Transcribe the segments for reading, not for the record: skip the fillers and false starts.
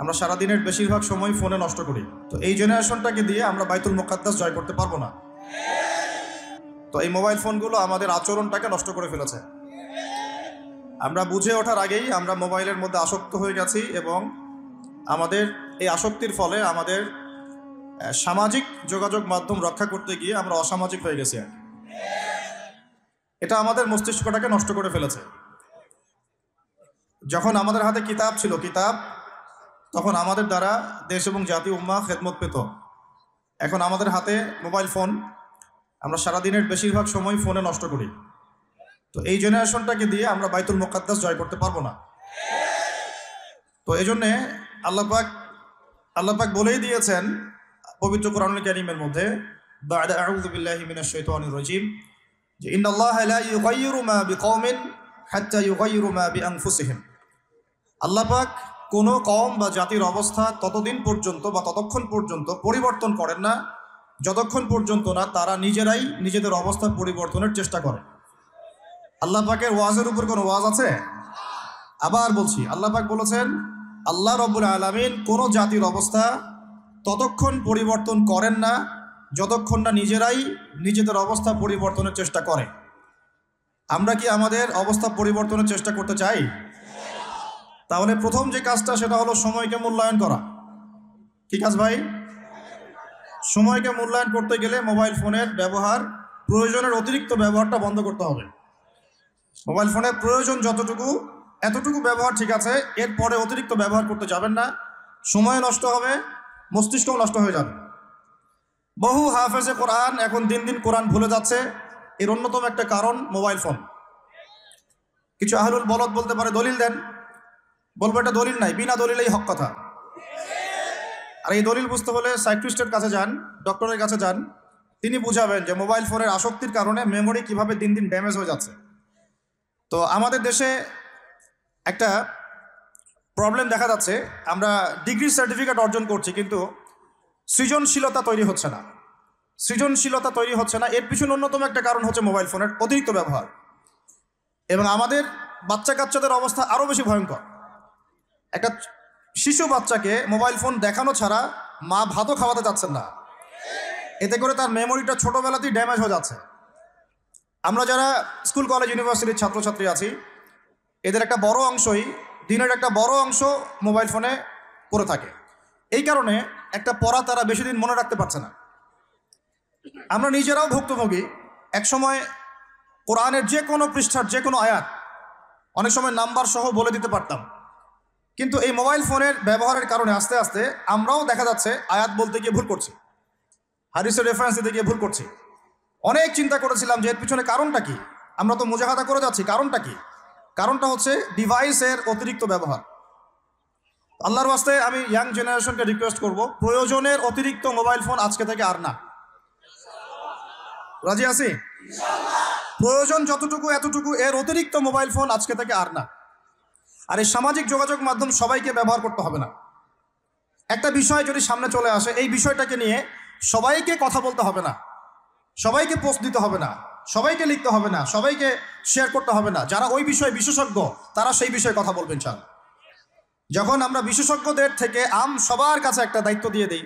আমরা সারাদিনের বেশিরভাগ সময় ফোনে নষ্ট করি। তো এই জেনারেশনটাকে দিয়ে আমরা বাইতুল মুকাদ্দাস জয় করতে পারবো না। তো এই মোবাইল ফোনগুলো আমাদের আচরণটাকে নষ্ট করে ফেলেছে। আমরা বুঝে ওঠার আগেই আমরা মোবাইলের মধ্যে আসক্ত হয়ে গেছি এবং আমাদের এই আসক্তির ফলে আমাদের সামাজিক যোগাযোগ মাধ্যম রক্ষা করতে গিয়ে আমরা অসামাজিক হয়ে গেছি। এটা আমাদের মস্তিষ্কটাকে নষ্ট করে ফেলেছে। যখন আমাদের হাতে কিতাব ছিল, তখন আমাদের দ্বারা দেশ এবং জাতি উম্মাহ খেদমত পেত। এখন আমাদের হাতে মোবাইল ফোন, আমরা সারাদিনের বেশিরভাগ সময় ফোনে নষ্ট করি। তো এই জেনারেশনটাকে দিয়ে আমরা বাইতুল মুকাদ্দাস জয় করতে পারবো না। তো এই জন্যে আল্লাহ পাক বলেই দিয়েছেন পবিত্র কোরআনুল কারীমের মধ্যে, বা'দা আউযু বিল্লাহি মিনাশ শাইতানির রাজীম, যে ইন্নাল্লাহা লা ইউগাইয়িরু মা বিকওমিন হাত্তা ইউগাইয়িরু মা বিআনফুসিহিম। আল্লাহ পাক কোনো কওম বা জাতির অবস্থা ততদিন পর্যন্ত বা ততক্ষণ পর্যন্ত পরিবর্তন করেন না যতক্ষণ পর্যন্ত না তারা নিজেরাই নিজেদের অবস্থা পরিবর্তনের চেষ্টা করে। আল্লাহ পাকের ওয়াজের উপর কোনো ওয়াজ আছে? আবার বলছি, আল্লাহ পাক বলেছেন আল্লাহ রাব্বুল আলামিন কোনো জাতির অবস্থা ততক্ষণ পরিবর্তন করেন না যতক্ষণ না নিজেরাই নিজেদের অবস্থা পরিবর্তনের চেষ্টা করে। আমরা কি আমাদের অবস্থা পরিবর্তনের চেষ্টা করতে চাই? তাহলে প্রথম যে কাজটা সেটা হলো সময়কে মূল্যায়ন করা। কি কাজ ভাই? সময়কে মূল্যায়ন করতে গেলে মোবাইল ফোনের ব্যবহার, প্রয়োজনের অতিরিক্ত ব্যবহারটা বন্ধ করতে হবে। মোবাইল ফোনের প্রয়োজন যতটুকু এতটুকু ব্যবহার ঠিক আছে, এরপরে অতিরিক্ত ব্যবহার করতে যাবেন না। সময় নষ্ট হবে, মস্তিষ্কও নষ্ট হয়ে যাবে। বহু হাফেজে কোরআন এখন দিন দিন কোরআন ভুলে যাচ্ছে। এর অন্যতম একটা কারণ মোবাইল ফোন। কিছু আহলুল বলদ বলতে পারে দলিল দেন, বলবো এটা দলিল নাই, বিনা দলিলেই হক কথা। আর এই দলিল বুঝতে হলে সাইকিয়াট্রিস্টের কাছে যান, ডক্টরের কাছে যান, তিনি বুঝাবেন যে মোবাইল ফোনের আসক্তির কারণে মেমোরি কিভাবে দিন দিন ড্যামেজ হয়ে যাচ্ছে। তো আমাদের দেশে একটা প্রবলেম দেখা যাচ্ছে, আমরা ডিগ্রি সার্টিফিকেট অর্জন করছি কিন্তু সৃজনশীলতা তৈরি হচ্ছে না। সৃজনশীলতা তৈরি হচ্ছে না, এর পিছনে অন্যতম একটা কারণ হচ্ছে মোবাইল ফোনের অতিরিক্ত ব্যবহার। এবং আমাদের বাচ্চা কাচ্চাদের অবস্থা আরও বেশি ভয়ঙ্কর। একটা শিশু বাচ্চাকে মোবাইল ফোন দেখানো ছাড়া মা ভাতও খাওয়াতে যাচ্ছেন না, এতে করে তার মেমোরিটা ছোটোবেলাতেই ড্যামেজ হয়ে যাচ্ছে। আমরা যারা স্কুল কলেজ ইউনিভার্সিটির ছাত্রছাত্রী আছি, এদের একটা বড় অংশই, দিনের একটা বড় অংশ মোবাইল ফোনে পড়ে থাকে। এই কারণে একটা পড়া তারা বেশি দিন মনে রাখতে পারছে না। আমরা নিজেরাও ভুক্তভোগী। একসময় কোরআনের যে কোনো পৃষ্ঠার যে কোনো আয়াত অনেক সময় নাম্বার সহ বলে দিতে পারতাম, কিন্তু এই মোবাইল ফোনের ব্যবহারের কারণে আস্তে আস্তে আমরাও দেখা যাচ্ছে আয়াত বলতে গিয়ে ভুল করছি, হাদিসের রেফারেন্স দিতে গিয়ে ভুল করছি। অনেক চিন্তা করেছিলাম যে এর পিছনে কারণটা কি। আমরা তো মুজাহাদা করে যাচ্ছি, কারণটা কি? কারণটা হচ্ছে ডিভাইসের অতিরিক্ত ব্যবহার। আল্লাহর ওয়াস্তে আমি ইয়াং জেনারেশনকে রিকোয়েস্ট করব, প্রয়োজনের অতিরিক্ত মোবাইল ফোন আজকে থেকে আর না। রাজি আছি? প্রয়োজন যতটুকু এতটুকু, এর অতিরিক্ত মোবাইল ফোন আজকে থেকে আর না। আর এই সামাজিক যোগাযোগ মাধ্যম সবাইকে ব্যবহার করতে হবে না। একটা বিষয় যদি সামনে চলে আসে, এই বিষয়টাকে নিয়ে সবাইকে কথা বলতে হবে না, সবাইকে পোস্ট দিতে হবে না, সবাইকে লিখতে হবে না, সবাইকে শেয়ার করতে হবে না। যারা ওই বিষয়ে বিশেষজ্ঞ তারা সেই বিষয়ে কথা বলবেন। ইনশাআল্লাহ যখন আমরা বিশেষজ্ঞদের থেকে সবার কাছে একটা দায়িত্ব দিয়ে দিই,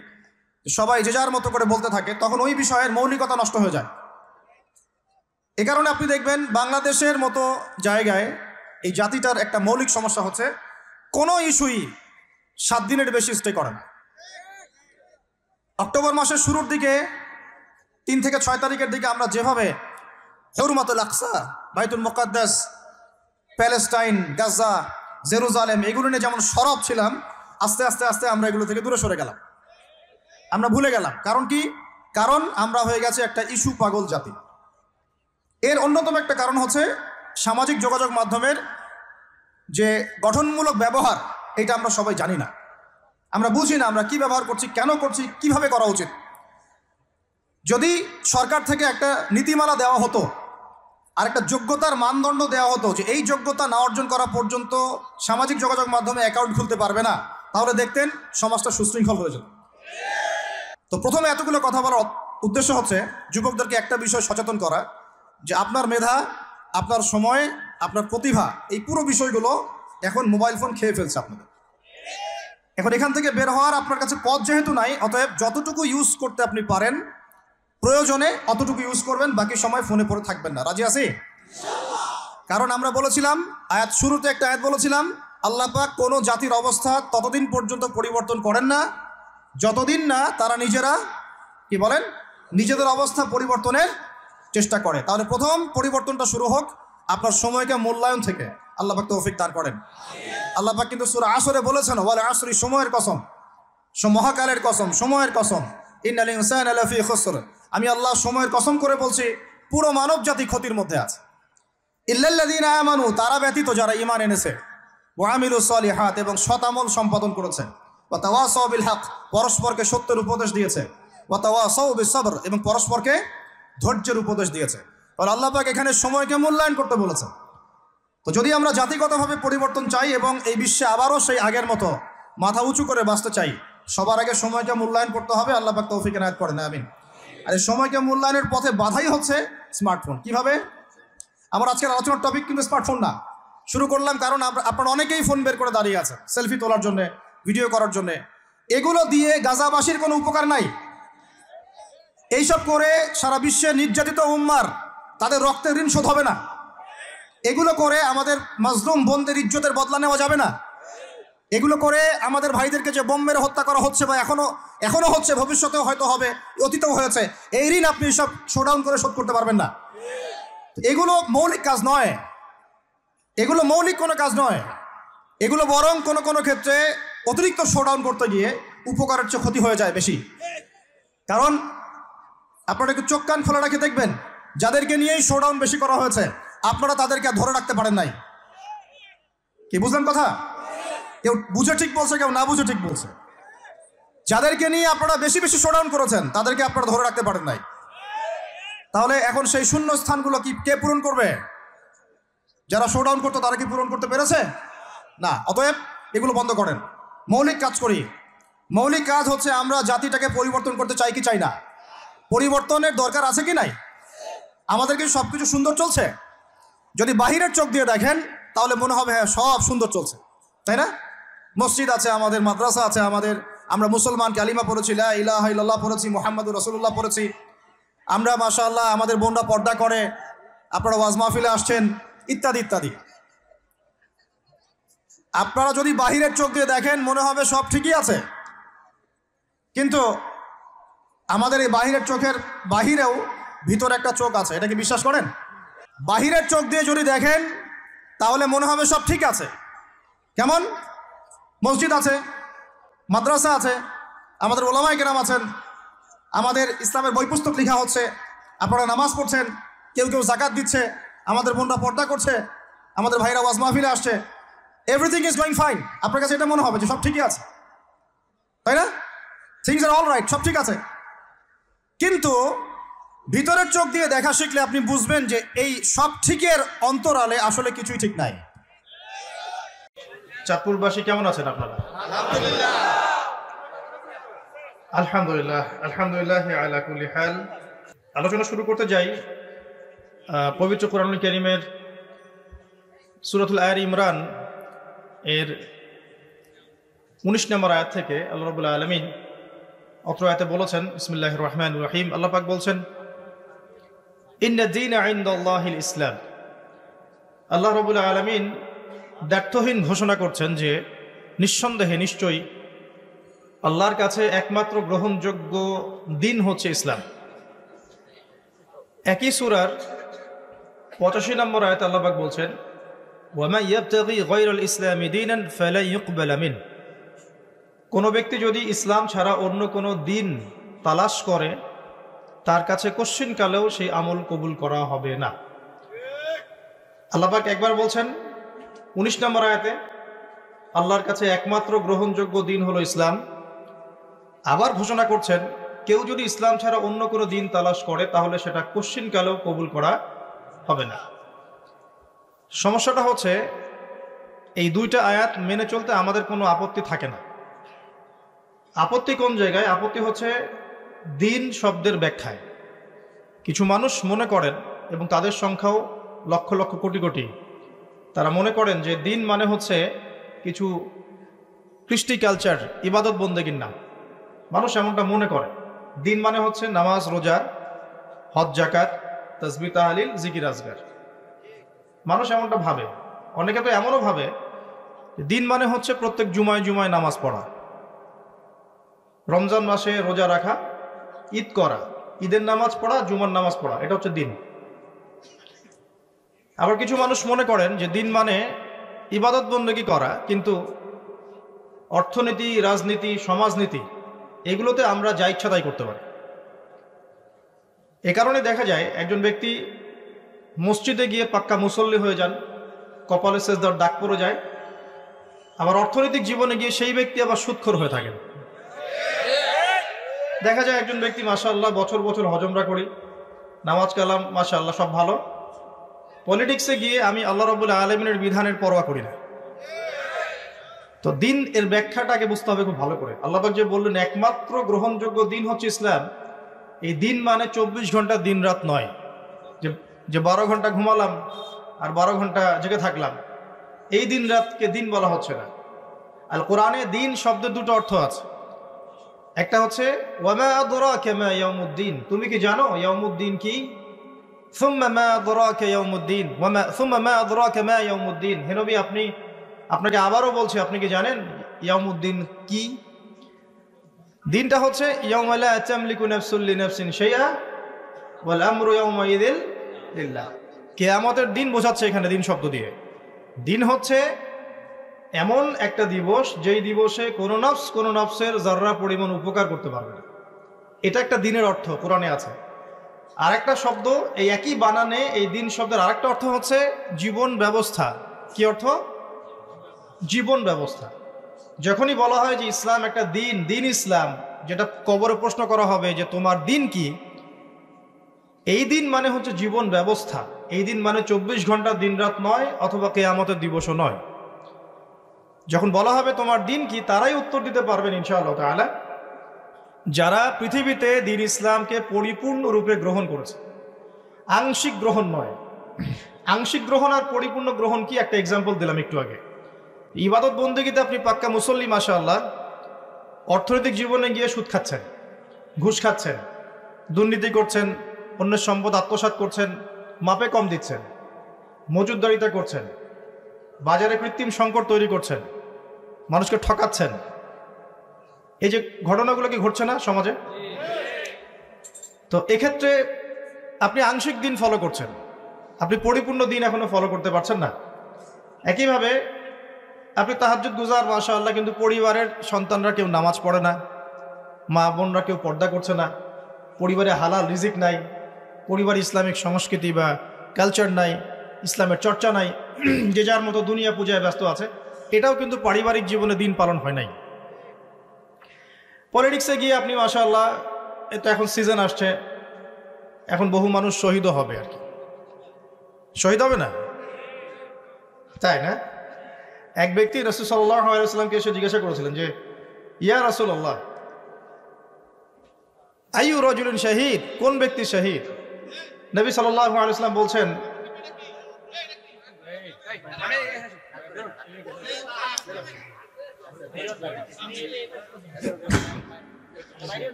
সবাই যে যার মতো করে বলতে থাকে, তখন ওই বিষয়ের মৌলিকতা নষ্ট হয়ে যায়। এ কারণে আপনি দেখবেন বাংলাদেশের মতো জায়গায় এই জাতিটার একটা মৌলিক সমস্যা হচ্ছে, কোনো ইস্যুই 7 দিনের বেশি স্টে করে না। অক্টোবর মাসের শুরুর দিকে 3 থেকে 6 তারিখের দিকে আমরা যেভাবে হুরমাতুল আকসা, বাইতুল মুকাদ্দাস, প্যালেস্টাইন, গাজা, জেরুজালেম এগুলো নিয়ে যেমন সরব ছিলাম, আস্তে আস্তে আস্তে আমরা এগুলো থেকে দূরে সরে গেলাম, আমরা ভুলে গেলাম। কারণ কি? কারণ আমরা হয়ে গেছে একটা ইস্যু পাগল জাতি। এর অন্যতম একটা কারণ হচ্ছে সামাজিক যোগাযোগ মাধ্যমের যে গঠনমূলক ব্যবহার, এটা আমরা সবাই জানি না, আমরা বুঝি না আমরা কি ব্যবহার করছি, কেন করছি, কিভাবে করা উচিত। যদি সরকার থেকে একটা নীতিমালা দেওয়া হতো আর একটা যোগ্যতার মানদণ্ড দেওয়া হতো যে এই যোগ্যতা না অর্জন করা পর্যন্ত সামাজিক যোগাযোগ মাধ্যমে অ্যাকাউন্ট খুলতে পারবে না, তাহলে দেখতেন সমাজটা সুশৃঙ্খল হয়ে যেত। তো প্রথমে এতগুলো কথা বলার উদ্দেশ্য হচ্ছে যুবকদেরকে একটা বিষয় সচেতন করা, যে আপনার মেধা, আপনার সময়, আপনার প্রতিভা, এই পুরো বিষয়গুলো এখন মোবাইল ফোন খেয়ে ফেলছে আপনাদের। এখন এখান থেকে বের হওয়ার আপনার কাছে পথ যেহেতু নাই, অতএব যতটুকু ইউজ করতে আপনি পারেন প্রয়োজনে অতটুকু ইউজ করবেন, বাকি সময় ফোনে পড়ে থাকবেন না। রাজি আছি? কারণ আমরা বলেছিলাম আয়াত শুরুতে একটা আয়াত বলেছিলাম, আল্লাহ পাক কোনো জাতির অবস্থা ততদিন পর্যন্ত পরিবর্তন করেন না যতদিন না তারা নিজেরা কি বলেন নিজেদের অবস্থা পরিবর্তনের চেষ্টা করে। তাহলে প্রথম পরিবর্তনটা শুরু হোক আপনার সময়কে মূল্যায়ন থেকে। আল্লাহ পাক তৌফিক দান করেন। আল্লাহ পাক কিন্তু সূরা আসরে বলেছেন, ওয়াল আসরি, সময়ের কসম, মহাকালের কসম, সময়ের কসম, ইন্নাল ইনসানা লাফি খুসর, আমি আল্লাহ সময়ের কসম করে বলছি পুরো মানব জাতি ক্ষতির মধ্যে আছে। ইল্লাল্লাযীনা আমানু, তারা ব্যতীত যারা ঈমান এনেছে, ওয়া আমিলুস সলিহাত, এবং সৎ আমল সম্পাদন করেছে, ওয়া তাওয়াসাউ বিল হক, পরস্পরকে সত্যের উপদেশ দিয়েছে, ওয়া তাওয়াসাউ বিস সবর, এবং পরস্পরকে ধৈর্যের উপদেশ দিয়েছে। আর আল্লাহ পাক এখানে সময়কে মূল্যায়ন করতে বলেছেন। তো যদি আমরা জাতিগতভাবে পরিবর্তন চাই এবং এই বিশ্বে আবারও সেই আগের মতো মাথা উঁচু করে বাঁচতে চাই, সবার আগে সময়কে মূল্যায়ন করতে হবে। আল্লাহ পাক তৌফিক এনায়েত করেন, আমিন। আর এই সময়কে মূল্যায়নের পথে বাধাই হচ্ছে স্মার্টফোন। কিভাবে? আমার আজকের আলোচনার টপিক কিন্তু স্মার্টফোন না। শুরু করলাম কারণ আপনারা অনেকেই ফোন বের করে দাঁড়িয়ে আছে সেলফি তোলার জন্য, ভিডিও করার জন্য। এগুলো দিয়ে গাজাবাসীর কোনো উপকার নাই। এইসব করে সারা বিশ্বে নির্যাতিত উম্মার তাদের রক্তের ঋণ শোধ হবে না। এগুলো করে আমাদের মাজলুম বোনদের ইজ্জতের বদলা নেওয়া যাবে না। এগুলো করে আমাদের ভাইদেরকে যে বোম মেরে হত্যা করা হচ্ছে বা এখনো হচ্ছে, ভবিষ্যতেও হয়তো হবে, অতীতেও হয়েছে, এই ঋণ আপনি সব শোডাউন করে শোধ করতে পারবেন না। এগুলো মৌলিক কাজ নয়, এগুলো মৌলিক কোনো কাজ নয়। এগুলো বরং কোনো কোনো ক্ষেত্রে অতিরিক্ত শোডাউন করতে গিয়ে উপকারের চেয়ে ক্ষতি হয়ে যায় বেশি। কারণ আপনারা একটু চোখ কান খোলা রাখে দেখবেন, যাদেরকে নিয়েই শোডাউন বেশি করা হয়েছে আপনারা তাদেরকে ধরে রাখতে পারেন নাই। কি বুঝলেন কথা? কেউ বুঝে ঠিক বলছে, কেউ না বুঝে ঠিক বলছে। যাদেরকে নিয়ে আপনারা বেশি বেশি শোডাউন করেছেন তাদেরকে আপনারা ধরে রাখতে পারেন নাই। তাহলে এখন সেই শূন্য স্থানগুলো কি কে পূরণ করবে? যারা শোডাউন করতো তারা কি পূরণ করতে পেরেছে? না। অতএব এগুলো বন্ধ করেন, মৌলিক কাজ করি। মৌলিক কাজ হচ্ছে আমরা জাতিটাকে পরিবর্তন করতে চাই কি চাই না? পরিবর্তনের দরকার আছে কি নাই? আমাদের কি সব কিছু সুন্দর চলছে? যদি বাহিরের চোখ দিয়ে দেখেন তাহলে মনে হবে হ্যাঁ সব সুন্দর চলছে, তাই না? মসজিদ আছে আমাদের, মাদ্রাসা আছে আমাদের, আমরা মুসলমান কালিমা পড়েছি, লা ইলাহা ইল্লাল্লাহ পড়েছি, মুহাম্মাদুর রাসূলুল্লাহ পড়েছি, আমরা মাশাআল্লাহ আমাদের বোনরা পর্দা করে, আপনারা ওয়াজ মাহফিলে আসছেন, ইত্যাদি ইত্যাদি। আপনারা যদি বাহিরের চোখ দিয়ে দেখেন মনে হবে সব ঠিকই আছে, কিন্তু আমাদের এই বাহিরের চোখের বাহিরেও ভিতরে একটা চোখ আছে। এটা কি বিশ্বাস করেন? বাহিরের চোখ দিয়ে যদি দেখেন তাহলে মনে হবে সব ঠিক আছে। কেমন? মসজিদ আছে, মাদ্রাসা আছে, আমাদের ওলামায়ে কেরাম আছেন, আমাদের ইসলামের বই পুস্তক লেখা হচ্ছে, আপনারা নামাজ পড়ছেন, কেউ কেউ যাকাত দিচ্ছে, আমাদের বোনরা পর্দা করছে, আমাদের ভাইরা ওয়াজ মাহফিলে আসছে, এভরিথিং ইজ গোয়িং ফাইন। আপনার কাছে এটা মনে হবে যে সব ঠিকই আছে, তাই না? থিংস আর অল রাইট, সব ঠিক আছে। কিন্তু ভিতরের চোখ দিয়ে দেখা শিখলে আপনি বুঝবেন যে এই সব ঠিকের অন্তরালে আসলে কিছুই ঠিক নাই। চাঁদপুরবাসী কেমন আছেন আপনারা? আলহামদুলিল্লাহ, আলহামদুলিল্লাহ আলা কুল্লি হাল। আলোচনা শুরু করতে যাই পবিত্র কোরআনুল কারীমের সূরাতুল আলে ইমরান এর 19 নম্বর আয়াত থেকে। আল্লাহ রাব্বুল আলামিন অত্র আয়াতে বলেছেন, বিসমিল্লাহির রহমানির রহিম, আল্লাহ পাক বলছেন, ইন্না দীনা ইনদাল্লাহিল ইসলাম। আল্লাহ রাব্বুল আলামিন দ্ব্যর্থহীন ঘোষণা করছেন যে নিঃসন্দেহে নিশ্চয়ই আল্লাহর কাছে একমাত্র গ্রহণযোগ্য দিন হচ্ছে ইসলাম। একই সূরার 85 নম্বর আয়াতে আল্লাহ পাক বলছেন, ওয়া মান ইয়াবতাগি গায়রাল ইসলামি দীনান ফালান ইউকবালা মিন। কোনো ব্যক্তি যদি ইসলাম ছাড়া অন্য কোনো দিন তালাশ করে তার কাছে কশ্চিনকালেও সেই আমল কবুল করা হবে না। আল্লাহ পাক একবার বলছেন 19 নম্বর আয়াতে আল্লাহর কাছে একমাত্র গ্রহণযোগ্য দিন হলো ইসলাম, আবার ঘোষণা করছেন কেউ যদি ইসলাম ছাড়া অন্য কোনো দিন তালাশ করে তাহলে সেটা কশ্চিনকালেও কবুল করা হবে না। সমস্যাটা হচ্ছে এই দুইটা আয়াত মেনে চলতে আমাদের কোনো আপত্তি থাকে না। আপত্তি কোন জায়গায়? আপত্তি হচ্ছে দিন শব্দের ব্যাখ্যায়। কিছু মানুষ মনে করেন, এবং তাদের সংখ্যাও লক্ষ লক্ষ কোটি কোটি, তারা মনে করেন যে দিন মানে হচ্ছে কিছু কৃষ্টি কালচার, ইবাদত বন্দেগীর নাম। মানুষ এমনটা মনে করে দিন মানে হচ্ছে নামাজ, রোজা, হজ, জাকাত, তাসবিহ, তাহলিল, জিকির, আজগার। মানুষ এমনটা ভাবে। অনেকে তো এমনও ভাবে দিন মানে হচ্ছে প্রত্যেক জুমায় জুমায় নামাজ পড়া, রমজান মাসে রোজা রাখা, ঈদ করা, ঈদের নামাজ পড়া, জুমার নামাজ পড়া, এটা হচ্ছে দিন। আবার কিছু মানুষ মনে করেন যে দিন মানে ইবাদত বন্দেগী করা, কিন্তু অর্থনীতি, রাজনীতি, সমাজনীতি এগুলোতে আমরা যা ইচ্ছা তাই করতে পারি। এ কারণে দেখা যায় একজন ব্যক্তি মসজিদে গিয়ে পাক্কা মুসল্লি হয়ে যান, কপালে সেজদার দাগ পড়ে যায়, আবার অর্থনৈতিক জীবনে গিয়ে সেই ব্যক্তি আবার সুদখোর হয়ে থাকেন। দেখা যায় একজন ব্যক্তি মাশাআল্লাহ বছর বছর হজমরা করি, নামাজ কালাম মাশাআল্লাহ সব ভালো, পলিটিক্সে গিয়ে আমি আল্লাহ রাব্বুল আলামিনের বিধানের পরোয়া করি না। তো দিন এর ব্যাখ্যাটাকে বুঝতে হবে খুব ভালো করে। আল্লাহ পাক যে বললেন একমাত্র গ্রহণযোগ্য দিন হচ্ছে ইসলাম, এই দিন মানে 24 ঘন্টা দিন রাত নয়, যে 12 ঘন্টা ঘুমালাম আর 12 ঘন্টা জেগে থাকলাম, এই দিন রাতকে দিন বলা হচ্ছে না। আল কোরআনে দিন শব্দের দুটো অর্থ আছে। একটা হচ্ছে ওয়ামা আদরাকা মা ইয়াউমুদ্দিন, তুমি কি জানো ইয়াউমুদ্দিন কি? সুম্মা মা আদরাকা ইয়াউমুদ্দিন ওয়ামা সুম্মা মা আদরাকা মা ইয়াউমুদ্দিন, হে নবী আপনাকে আবারও বলছি, আপনি কি জানেন ইয়াউমুদ্দিন কি? দিনটা হচ্ছে ইয়াউমা লা তামলিকু নাফসুন লিনাফসিন শাইআ ওয়াল আমরু ইয়াউমাইযিন লিল্লাহ। কিয়ামতের দিন বোঝাচ্ছে এখানে দিন শব্দ দিয়ে। দিন হচ্ছে এমন একটা দিবস যেই দিবসে কোনো নফসের যাররা পরিমাণ উপকার করতে পারবে না। এটা একটা দিনের অর্থ কোরআনে আছে। আর একটা শব্দ এই একই বানানে, এই দিন শব্দের আরেকটা অর্থ হচ্ছে জীবন ব্যবস্থা। কি অর্থ? জীবন ব্যবস্থা। যখনই বলা হয় যে ইসলাম একটা দিন, দিন ইসলাম, যেটা কবরে প্রশ্ন করা হবে যে তোমার দিন কি, এই দিন মানে হচ্ছে জীবন ব্যবস্থা। এই দিন মানে 24 ঘন্টা দিন রাত নয়, অথবা কিয়ামতের দিবসও নয়। যখন বলা হবে তোমার দিন কি, তারাই উত্তর দিতে পারবেন ইনশাআল্লাহ তাআলা যারা পৃথিবীতে দিন ইসলামকে পরিপূর্ণরূপে গ্রহণ করেছে। আংশিক গ্রহণ নয়। আংশিক গ্রহণ আর পরিপূর্ণ গ্রহণ কি, একটা এক্সাম্পল দিলাম একটু আগে। ইবাদত বন্দেগীতে আপনি পাক্কা মুসল্লি মাশাআল্লাহ, অর্থনৈতিক জীবনে গিয়ে সুদ খাচ্ছেন, ঘুষ খাচ্ছেন, দুর্নীতি করছেন, অন্যের সম্পদ আত্মসাৎ করছেন, মাপে কম দিচ্ছেন, মজুদদারিতা করছেন, বাজারে কৃত্রিম সংকট তৈরি করছেন, মানুষকে ঠকাচ্ছেন। এই যে ঘটনাগুলো কি ঘটছে না সমাজে? তো এক্ষেত্রে আপনি আংশিক দিন ফলো করছেন, আপনি পরিপূর্ণ দিন এখনো ফলো করতে পারছেন না। একইভাবে আপনি তাহাজ্জুদ গুজার মাশাআল্লাহ, কিন্তু পরিবারের সন্তানরা কেউ নামাজ পড়ে না, মা বোনরা কেউ পর্দা করছে না, পরিবারে হালাল রিজিক নাই, পরিবার ইসলামিক সংস্কৃতি বা কালচার নাই, ইসলামের চর্চা নাই, যে যার মতো দুনিয়া পূজায় ব্যস্ত আছে। এটাও কিন্তু পারিবারিক জীবনে দিন পালন হয় নাই। পলিটিক্সে গিয়ে আপনি মাশাআল্লাহ, এটা এখন সিজন আসছে, এখন বহু মানুষ শহীদও হবে। আর কি শহীদ হবে না, তাই না? এক ব্যক্তি রাসূল সাল্লাল্লাহু আলাইহি ওয়াসাল্লামকে এসে জিজ্ঞাসা করেছিলেন যে ইয়া রাসূলুল্লাহ আইয়ু রাজুলিন শাহীদ, কোন ব্যক্তি শহীদ? নবী সাল্লাল্লাহু আলাইহি ওয়াসাল্লাম বলছেন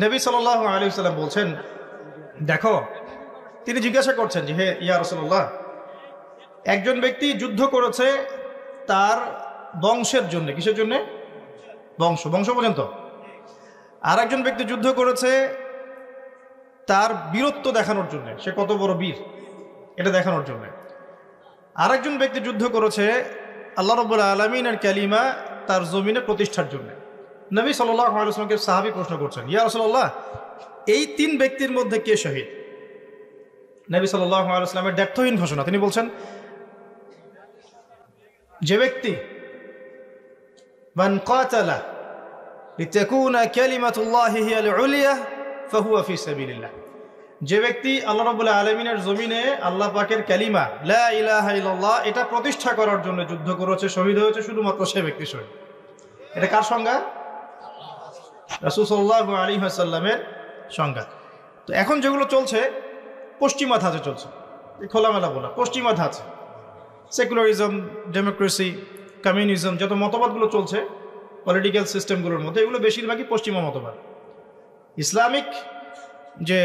নবী সাল্লাল্লাহু আলাইহি ওয়াসাল্লাম বলছেন, দেখো, তিনি জিজ্ঞাসা করছেন যে হে ইয়া রাসূলুল্লাহ, একজন ব্যক্তি যুদ্ধ করেছে তার বংশের জন্য। কিসের জন্য? বংশ পর্যন্ত। আর একজন ব্যক্তি যুদ্ধ করেছে তার বীরত্ব দেখানোর জন্য, সে কত বড় বীর এটা দেখানোর জন্য। আর একজন ব্যক্তি যুদ্ধ করেছে আল্লাহ রাব্বুল আলামিনের কালিমা তার জমিনে প্রতিষ্ঠার জন্য। নবী সাল্লাল্লাহু আলাইহি ওয়াসাল্লামকে সাহাবী প্রশ্ন করছেন, ইয়া রাসূলুল্লাহ, এই তিন ব্যক্তির মধ্যে কে শহীদ? নবী সাল্লাল্লাহু আলাইহি ওয়াসাল্লামের দ্ব্যর্থহীন ঘোষণা। তিনি বলছেন, যে ব্যক্তি মান কাতালা লিতাকুনা কালিমাতুল্লাহি হিয়াল উলিয়া ফাহুয়া ফি সাবিলিল্লাহ, যে ব্যক্তি আল্লাহ রাব্বুল আলামিনের জমিনে আল্লাহ পাকের কালিমা লা ইলাহা ইল্লাল্লাহ এটা প্রতিষ্ঠা করার জন্য যুদ্ধ করেছে, শহীদ হয়েছে, শুধুমাত্র সে ব্যক্তি শহীদ। এটা কার সংজ্ঞা? রাসূল সাল্লাল্লাহু আলাইহি ওয়াসাল্লামের সংজ্ঞা। তো এখন যেগুলো চলছে পশ্চিমা ধাঁচে চলছে, খোলামেলা বলা পশ্চিমা ধাঁচে, সেকুলারিজম, ডেমোক্রেসি, কমিউনিজম, যত মতবাদগুলো চলছে পলিটিক্যাল সিস্টেমগুলোর মধ্যে, এগুলো বেশিরভাগই পশ্চিমা মতবাদ। ইসলামিক যে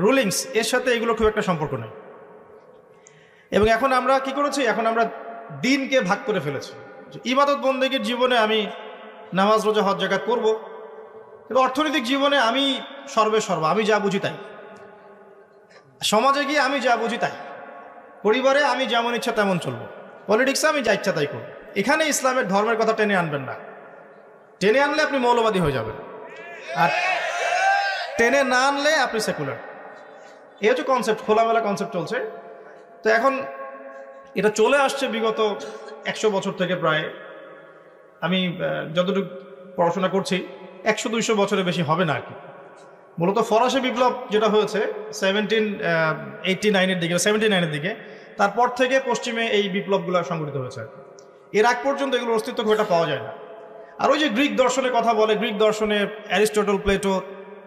রুলিংস এর সাথে এগুলো খুব একটা সম্পর্ক নেই। এবং এখন আমরা কি করেছি, এখন আমরা দিনকে ভাগ করে ফেলেছি। ইবাদত বন্দেগীর জীবনে আমি নামাজ রোজা হজ জাকাত করব, কিন্তু অর্থনৈতিক জীবনে আমি সর্বেসর্বা, আমি যা বুঝি তাই। সমাজে গিয়ে আমি যা বুঝি তাই। পরিবারে আমি যেমন ইচ্ছা তেমন চলবো। পলিটিক্সে আমি যা ইচ্ছা তাই করব। এখানে ইসলামের ধর্মের কথা টেনে আনবেন না। টেনে আনলে আপনি মৌলবাদী হয়ে যাবেন, আর টেনে না আনলে আপনি সেকুলার। এই হচ্ছে কনসেপ্ট, খোলামেলা কনসেপ্ট চলছে। তো এখন এটা চলে আসছে বিগত 100 বছর থেকে। প্রায় আমি যতটুকু পড়াশোনা করছি 100-200 বছরের বেশি হবে না আর কি। মূলত ফরাসি বিপ্লব যেটা হয়েছে 1789-এর দিকে, 79-এর দিকে, তারপর থেকে পশ্চিমে এই বিপ্লবগুলো সংঘটিত হয়েছে। এর আগ পর্যন্ত এগুলোর অস্তিত্ব খুব একটা পাওয়া যায় না। আর ওই যে গ্রিক দর্শনের কথা বলে, গ্রিক দর্শনে অ্যারিস্টটল, প্লেটো,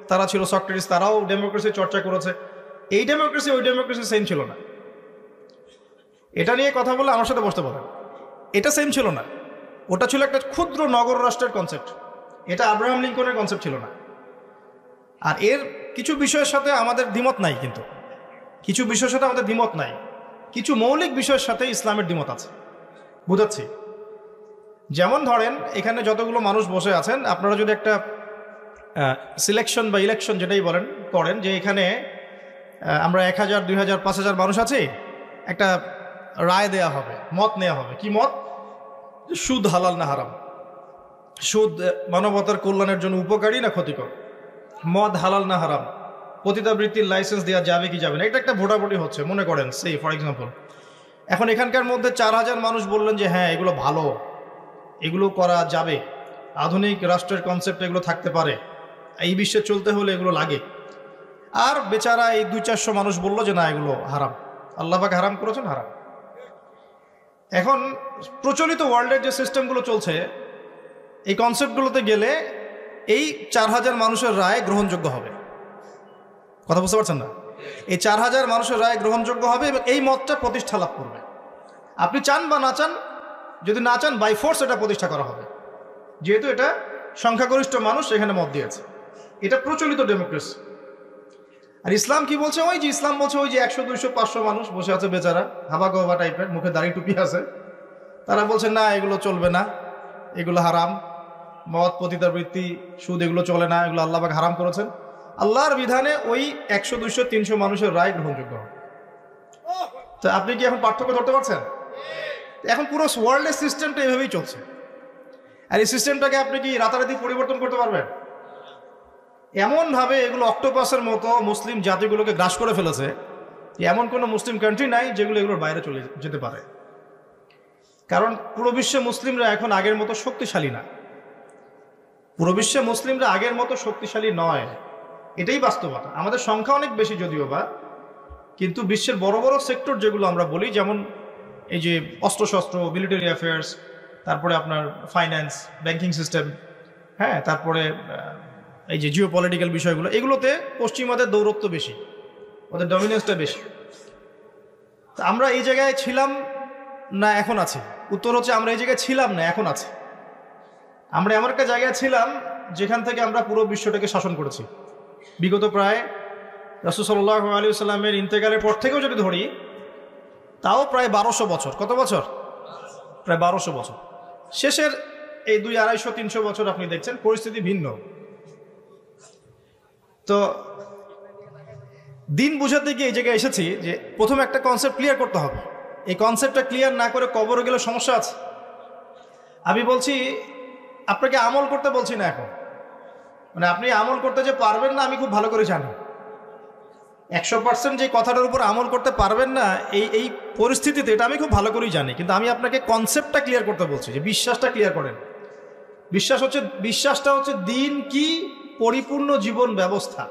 তারা ছিল, সক্রেটিস, তারাও ডেমোক্রেসি চর্চা করেছে। এই ডেমোক্রেসি ওই ডেমোক্রেসি সেম ছিল না। এটা নিয়ে কথা বললে আমার সাথে বসতে পারেন। এটা সেম ছিল না, ওটা ছিল একটা ক্ষুদ্র নগর রাষ্ট্রের কনসেপ্ট। এটা আব্রাহাম লিঙ্কনের কনসেপ্ট ছিল না। আর এর কিছু বিষয়ের সাথে আমাদের দ্বিমত নাই, কিন্তু কিছু বিষয়ের সাথে আমাদের দ্বিমত নাই, কিছু মৌলিক বিষয়ের সাথে ইসলামের দ্বিমত আছে। বুঝাচ্ছি, যেমন ধরেন এখানে যতগুলো মানুষ বসে আছেন, আপনারা যদি একটা সিলেকশন বা ইলেকশন যেটাই বলেন করেন, যে এখানে আমরা 1000, 2000, 5000 মানুষ আছি, একটা রায় দেয়া হবে, মত নেওয়া হবে। কি মত? সুদ হালাল না হারাম, সুদ মানবতার কল্যাণের জন্য উপকারী না ক্ষতিকর, মদ হালাল না হারাম, পতিতাবৃত্তির লাইসেন্স দেওয়া যাবে কি যাবে না, এটা একটা ভোটাভুটি হচ্ছে মনে করেন, সেই ফর এক্সাম্পল। এখন এখানকার মধ্যে 4000 মানুষ বললেন যে হ্যাঁ এগুলো ভালো, এগুলো করা যাবে, আধুনিক রাষ্ট্রের কনসেপ্ট এগুলো থাকতে পারে, এই বিশ্বে চলতে হলে এগুলো লাগে। আর বেচারা এই 200-400 মানুষ বললো যে না এগুলো হারাম, আল্লাহ পাক হারাম করেছেন, হারাম। এখন প্রচলিত ওয়ার্ল্ডের যে সিস্টেমগুলো চলছে, এই কনসেপ্টগুলোতে গেলে এই 4000 মানুষের রায় গ্রহণযোগ্য হবে। কথা বুঝতে পারছেন না? এই 4000 মানুষের রায় গ্রহণযোগ্য হবে এবং এই মতটা প্রতিষ্ঠা লাভ করবে। আপনি চান বা না চান, যদি না চান বাই ফোর্স এটা প্রতিষ্ঠা করা হবে, যেহেতু এটা সংখ্যাগরিষ্ঠ মানুষ এখানে মত দিয়েছে। এটা প্রচলিত ডেমোক্রেসি। আর ইসলাম কি বলছে? ওই যে ইসলাম বলছে ওই যে 100, 200, 500 মানুষ বসে আছে বেচারা, হাবা গোবা টাইপের, মুখে দাড়ি টুপি আছে, তারা বলছে না এগুলো চলবে না, এগুলো হারাম, মদ, পতিতাবৃত্তি, সুদ এগুলো চলে না, এগুলো আল্লাহ পাক হারাম করেছেন। আল্লাহর বিধানে ওই 100, 200, 300 মানুষের রায় গ্রহণযোগ্য হবে। তো আপনি কি এখন পার্থক্য ধরতে পারছেন? এখন পুরো ওয়ার্ল্ডের সিস্টেমটা এভাবেই চলছে। আর এই সিস্টেমটাকে আপনি কি রাতারাতি পরিবর্তন করতে পারবেন? এমনভাবে এগুলো অক্টোপাসের মতো মুসলিম জাতিগুলোকে গ্রাস করে ফেলেছে, এমন কোনো মুসলিম কান্ট্রি নাই যেগুলো এগুলোর বাইরে চলে যেতে পারে। কারণ পুরো বিশ্বে মুসলিমরা এখন আগের মতো শক্তিশালী না, পুরো বিশ্বে মুসলিমরা আগের মতো শক্তিশালী নয়, এটাই বাস্তবতা। আমাদের সংখ্যা অনেক বেশি যদিও বা, কিন্তু বিশ্বের বড় বড় সেক্টর যেগুলো আমরা বলি, যেমন এই যে অস্ত্রশস্ত্র, মিলিটারি অ্যাফেয়ার্স, তারপরে আপনার ফাইন্যান্স, ব্যাংকিং সিস্টেম, হ্যাঁ, তারপরে এই যে জিও পলিটিক্যাল বিষয়গুলো, এগুলোতে পশ্চিমাদের দৌরত্ব বেশি, ওদের ডমিনেন্সটা বেশি। তা আমরা এই জায়গায় ছিলাম না এখন আছি? উত্তর হচ্ছে আমরা এই জায়গায় ছিলাম না, এখন আছি। আমরা এমন একটা জায়গায় ছিলাম যেখান থেকে আমরা পুরো বিশ্বটাকে শাসন করেছি। বিগত প্রায় রাসূল সাল্লাল্লাহু আলাইহি ওয়াসাল্লামের ইন্তেকালের পর থেকেও যদি ধরি, তাও প্রায় 1200 বছর। কত বছর? প্রায় 1200 বছর। শেষের এই 200-250-300 বছর আপনি দেখছেন পরিস্থিতি ভিন্ন। তো দিন বুঝাতে গিয়ে এই জায়গায় এসেছি যে প্রথমে একটা কনসেপ্ট ক্লিয়ার করতে হবে। এই কনসেপ্টটা ক্লিয়ার না করে কবরে গেলে সমস্যা আছে। আমি বলছি আপনাকে আমল করতে বলছি না এখন, মানে আপনি আমল করতে যে পারবেন না আমি খুব ভালো করে জানি। 100% যে কথাটার উপর আমল করতে পারবেন না এই পরিস্থিতিতে, এটা আমি খুব ভালো করেই জানি। কিন্তু আমি আপনাকে কনসেপ্টটা ক্লিয়ার করতে বলছি, যে বিশ্বাসটা ক্লিয়ার করেন। বিশ্বাসটা হচ্ছে দিন কি পরিপূর্ণ জীবন ব্যবস্থা।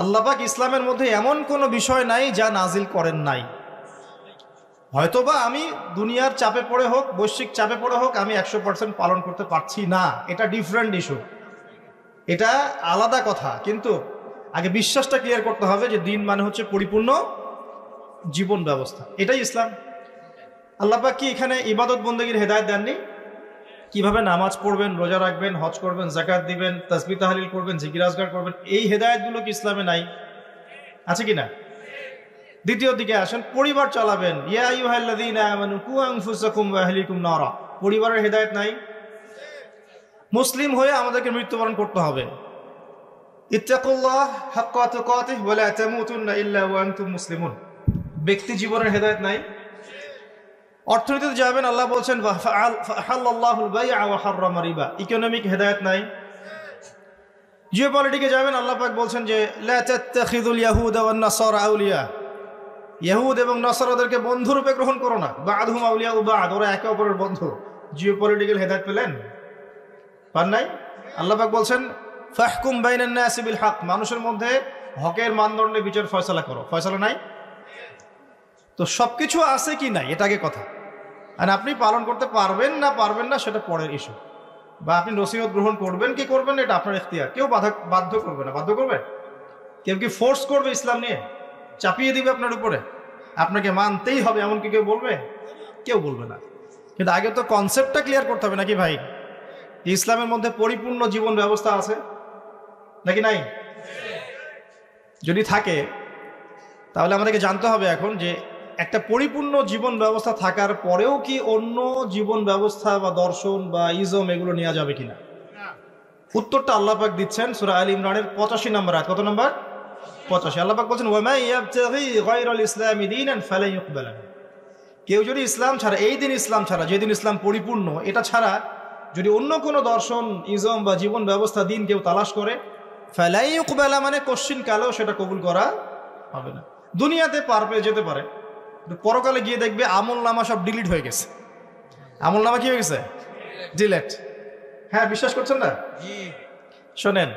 আল্লাহ পাক ইসলামের মধ্যে এমন কোনো বিষয় নাই যা নাজিল করেন নাই। হয়তোবা আমি দুনিয়ার চাপে পড়ে হোক, বৈশ্বিক চাপে পড়ে হোক, আমি 100% পালন করতে পারছি না, এটা ডিফারেন্ট ইস্যু, এটা আলাদা কথা। কিন্তু আগে বিশ্বাসটা ক্লিয়ার করতে হবে যে দিন মানে হচ্ছে পরিপূর্ণ জীবন ব্যবস্থা, এটাই ইসলাম। আল্লাহ পাক কি এখানে ইবাদত বন্দেগীর হেদায়েত দেননি? কিভাবে নামাজ পড়বেন, রোজা রাখবেন, হজ করবেন, যাকাত দিবেন, তাসবিহ তাহলিল করবেন, জিকির আজকার করবেন, এই হেদায়েতগুলো কি ইসলামে নাই? আছে কি না? দ্বিতীয় দিকে আসেন, পরিবার চালাবেন, ইয়া আইয়ুহাল্লাযীনা আমানু কু আনফুসাকুম ওয়া আহলিকুম নারা, পরিবারের হেদায়েত নাই? মুসলিম হয়ে আমাদেরকে মৃত্যুবরণ করতে হবে। ইত্তাকুল্লাহ হাক্কা তুকাতিহি ওয়া লা তামুতুন্না ইল্লা ওয়া আনতুম মুসলিমুন, ব্যক্তি জীবনের হেদায়েত নাই? অর্থনীতিতে যাবেন, আল্লাহ বলছেন ফাহাল্লাল্লাহুল বাই'a ওয়া হাররামা রিবা, ইকোনমিক হেদায়েত নাই? জিওপলিটিকে যাবেন, আল্লাহ পাক বলছেন যে লা তাত্তাখিযুল ইয়াহুদা ওয়ান নাসারা আউলিয়া, ইহুদ এবং নাসারাদেরকে বন্ধুরূপে গ্রহণ করো না, বা'দুহুম আউলিয়া বা'দ, ওরা একে অপরের বন্ধু। জিওপলিটিক্যাল হেদায়েত পেলেন? পান নাই? আল্লাহ পাক বলছেন ফাহকুম বাইনান নাসি বিল হক, মানুষের মধ্যে হকের মানদণ্ডে বিচার ফয়সালা করো, ফয়সালা নাই? তো সবকিছু আছে কি নাই এটা আগে কথা। আর আপনি পালন করতে পারবেন না সেটা পরের ইস্যু, বা আপনি নসিহত গ্রহণ করবেন কি করবেন না এটা আপনার ইখতিয়ার। কেউ বাধ্য করবে না। বাধ্য করবে? কেউ কি ফোর্স করবে ইসলাম নিয়ে? চাপিয়ে দিবে আপনার উপরে, আপনাকে মানতেই হবে এমন কি কেউ বলবে? কেউ বলবে না। কিন্তু আগে তো কনসেপ্টটা ক্লিয়ার করতে হবে নাকি ভাই? ইসলামের মধ্যে পরিপূর্ণ জীবন ব্যবস্থা আছে নাকি নাই? যদি থাকে তাহলে আমাদেরকে জানতে হবে এখন যে একটা পরিপূর্ণ জীবন ব্যবস্থা থাকার পরেও কি অন্য জীবন ব্যবস্থা বা দর্শন বা ইজম এগুলো নেওয়া যাবে কিনা। উত্তরটা আল্লাহ পাক দিচ্ছেন সূরা আল ইমরানের 85 নম্বর আয়াত। কত নম্বর? 85। আল্লাহ পাক বলছেন ওয়া মান ইয়াবতাগি গায়রাল ইসলামি দীনান ফালান ইউকবালা, কেউ যদি ইসলাম ছাড়া, এই দিন ইসলাম ছাড়া, যেদিন ইসলাম পরিপূর্ণ, এটা ছাড়া যদি অন্য কোনো দর্শন, ইজম বা জীবন ব্যবস্থা, দিন কেউ তালাশ করে, ফালান ইউকবালা মানে কোশ্চিন কালেও সেটা কবুল করা হবে না। দুনিয়াতে পার পেয়ে যেতে পারে, পরকালে গিয়ে দেখবে আমল নামা সব ডিলিট হয়ে গেছে। আমল নামা কি হয়ে গেছে? ডিলেট। হ্যাঁ, বিশ্বাস করছেন না? শোনেন,